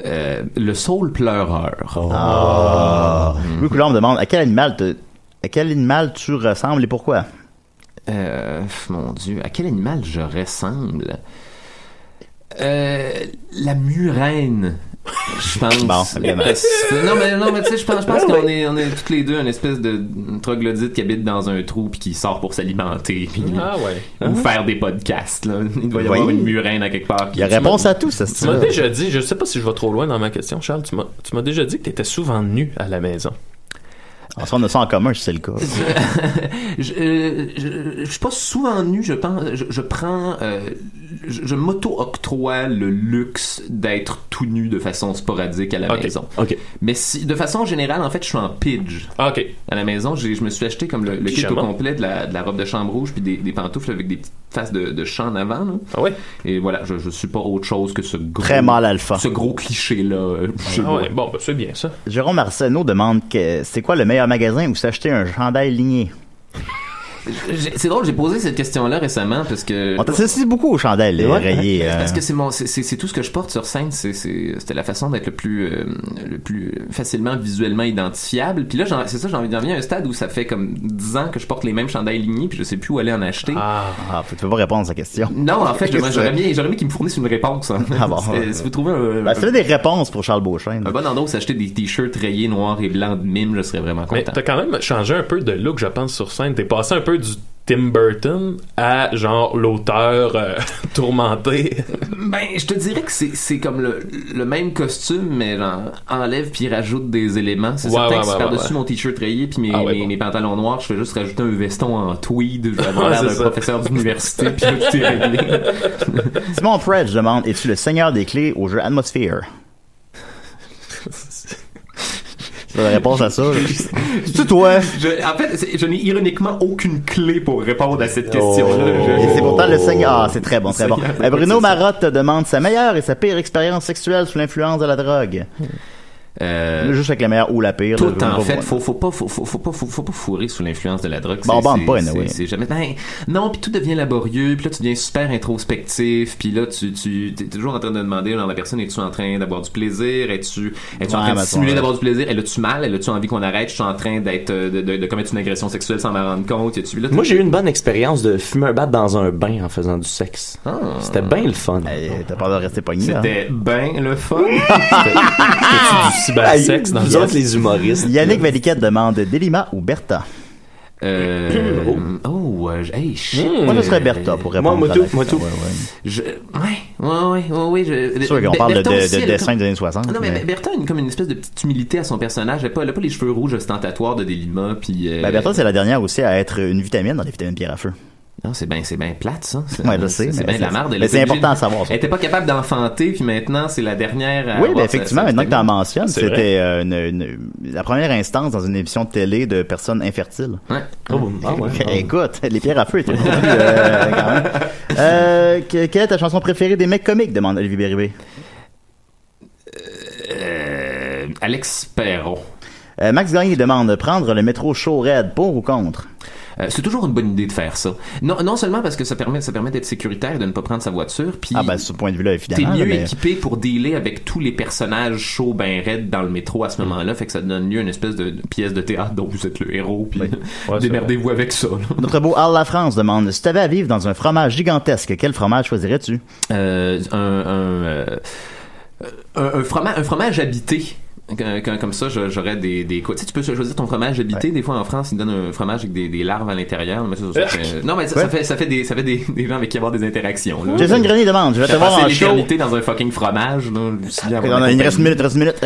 Le saule pleureur. Louis Coulomb me demande à quel animal tu ressembles et pourquoi? Mon Dieu, à quel animal je ressemble? La murène. Je pense. Bon, non mais tu sais, je pense qu'on est toutes les deux une espèce de troglodyte qui habite dans un trou puis qui sort pour s'alimenter puis ou faire des podcasts là. Il doit y avoir une murène à quelque part. Il y a réponse à tout, ça. Tu m'as déjà dit, je sais pas si je vais trop loin dans ma question, Charles, tu m'as déjà dit que t'étais souvent nu à la maison. On a ça en commun, si c'est le cas. Je suis pas souvent nu, je pense. Je m'auto-octroie le luxe d'être tout nu de façon sporadique à la maison. Okay. Mais de façon générale, en fait, je suis en pidge. À la maison, je me suis acheté comme le kit au complet de la robe de chambre rouge puis des pantoufles avec des petites faces de chat en avant. Là. Ah ouais? Et voilà, je suis pas autre chose que ce gros... Très mal alpha. Ce gros cliché-là. Bon, c'est bien ça. Jérôme Arsenault demande c'est quoi le meilleur magasin où s'acheter un chandail ligné? C'est drôle, j'ai posé cette question-là récemment parce que... On t'associe beaucoup au chandail rayé. Parce que c'est tout ce que je porte sur scène, c'était la façon d'être le plus facilement visuellement identifiable. Puis là, c'est ça, j'en viens à un stade où ça fait comme 10 ans que je porte les mêmes chandails lignés puis je sais plus où aller en acheter. Tu peux pas répondre à sa question. Non, en fait, j'aurais bien qu'ils me fournissent une réponse. Hein. Si vous trouvez c'est des réponses pour Charles Beauchesne. Un bon endroit où s'acheter des t-shirts rayés noirs et blancs de mime, je serais vraiment content. Mais t'as quand même changé un peu de look, je pense, sur scène. T'es passé un peu du Tim Burton à genre l'auteur tourmenté. Je te dirais que c'est comme le même costume, mais genre enlève puis rajoute des éléments. C'est certain que par-dessus mon t-shirt rayé puis mes pantalons noirs, je fais juste rajouter un veston en tweed. Je vais avoir l'air d'un professeur d'université puis là, tout est réglé. Simon Fred demande es-tu le seigneur des clés au jeu Atmosphere? C'est la réponse à ça. C'est toi. En fait, je n'ai ironiquement aucune clé pour répondre à cette question-là. Et c'est pourtant le seigneur. C'est très bon, très bon. Bruno Marotte demande sa meilleure et sa pire expérience sexuelle sous l'influence de la drogue. Juste avec la meilleure ou la pire. Tout là, en fait, faut pas fourrer sous l'influence de la drogue. C'est jamais. Non, puis tout devient laborieux, puis là tu deviens super introspectif, puis là tu t'es toujours en train de demander genre la personne es-tu en train d'avoir du plaisir, es-tu en train de simuler d'avoir du plaisir, elle-tu mal, elle a-tu envie qu'on arrête, je suis en train de commettre une agression sexuelle sans m'en rendre compte. Moi j'ai eu une bonne expérience de fumer un bat dans un bain en faisant du sexe. C'était bien le fun. T'as peur de rester pogné. C'était bien le fun. Cybersex dans les humoristes. Yannick Valiquette demande Delima ou Bertha? Hey, shit. Moi, je serais Bertha pour répondre. Moi, tout. Oui. C'est sûr qu'on parle de dessin des années 60. Non, mais Bertha a comme une espèce de petite humilité à son personnage. Elle a pas les cheveux rouges ostentatoires de Delima. Puis, Bertha, c'est la dernière aussi à être une vitamine dans les vitamines pierre à feu. Non, c'est bien plate, ça. Je sais. C'est bien de la merde. Mais c'est important à savoir, ça. Elle était pas capable d'enfanter, puis maintenant, c'est la dernière. Oui, effectivement, maintenant que tu en mentionnes, c'était la première instance dans une émission de télé de personnes infertiles. Ouais. Écoute, les pierres à feu étaient quand même. Quelle est ta chanson préférée des mecs comiques? Demande Olivier Bérubé. Alex Perron. Max Gagné demande prendre le métro chaud raide, pour ou contre? C'est toujours une bonne idée de faire ça. Non seulement parce que ça permet d'être sécuritaire et de ne pas prendre sa voiture, puis ce point de vue-là, évidemment. T'es mieux équipé pour dealer avec tous les personnages chauds ben raides dans le métro à ce moment-là, fait que ça donne lieu à une espèce de pièce de théâtre dont vous êtes le héros, puis démerdez-vous avec ça. Là. Notre beau Al La France demande si t'avais à vivre dans un fromage gigantesque, quel fromage choisirais-tu? Un fromage habité. Comme ça, j'aurais des quoi. Tu sais, tu peux choisir ton fromage habité. Des fois, en France, ils donnent un fromage avec des larves à l'intérieur. Mais non, mais ça fait des gens avec qui avoir des interactions. Là. Jason Grenier demande, je vais te voir en show. L'éternité dans un fucking fromage. Il reste une minute.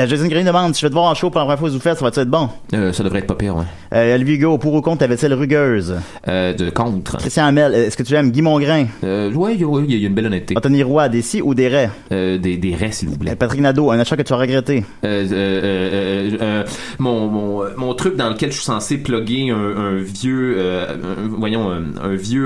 Jason Grenier demande, si je vais te voir en show pour la première fois aux Zoufest, ça va-tu être bon? Ça devrait être pas pire, ouais. Olivier Hugo, pour ou contre ta vaisselle rugueuse? De contre. Christian Hamel, est-ce que tu aimes Guy Mongrain? Oui, il y a une belle honnêteté. Anthony Roy, des si ou des raies? Des raies, s'il vous plaît. Patrick Nadeau, un achat que tu as regretté? Mon truc dans lequel je suis censé plugger un vieux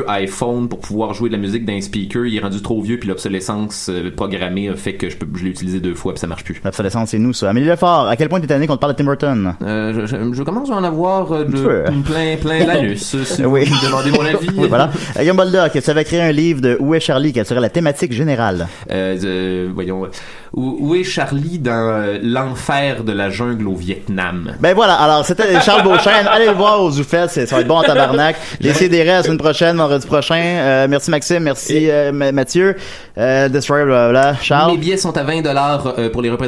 iPhone pour pouvoir jouer de la musique d'un speaker, il est rendu trop vieux, puis l'obsolescence programmée a fait que je l'ai utilisé 2 fois puis ça marche plus. L'obsolescence, c'est nous ça. Amélie Lefort, à quel point t'es tanné qu'on te parle de Tim Burton? Je commence à en avoir plein l'anus. Si oui. Vous me demandez mon avis. Oui, voilà. Guillaume Boldoc, tu avais créé un livre de Où est Charlie? Quelle serait la thématique générale? Où est Charlie dans l'enfer de la jungle au Vietnam? Ben voilà, alors c'était Charles Beauchesne. Allez le voir aux Zoufest, ça va être bon en tabarnak. Laissez des restes la semaine prochaine, vendredi prochain. Merci Maxime, merci Mathieu. Destroyer, blablabla. Charles. Les billets sont à $20 pour les représentants.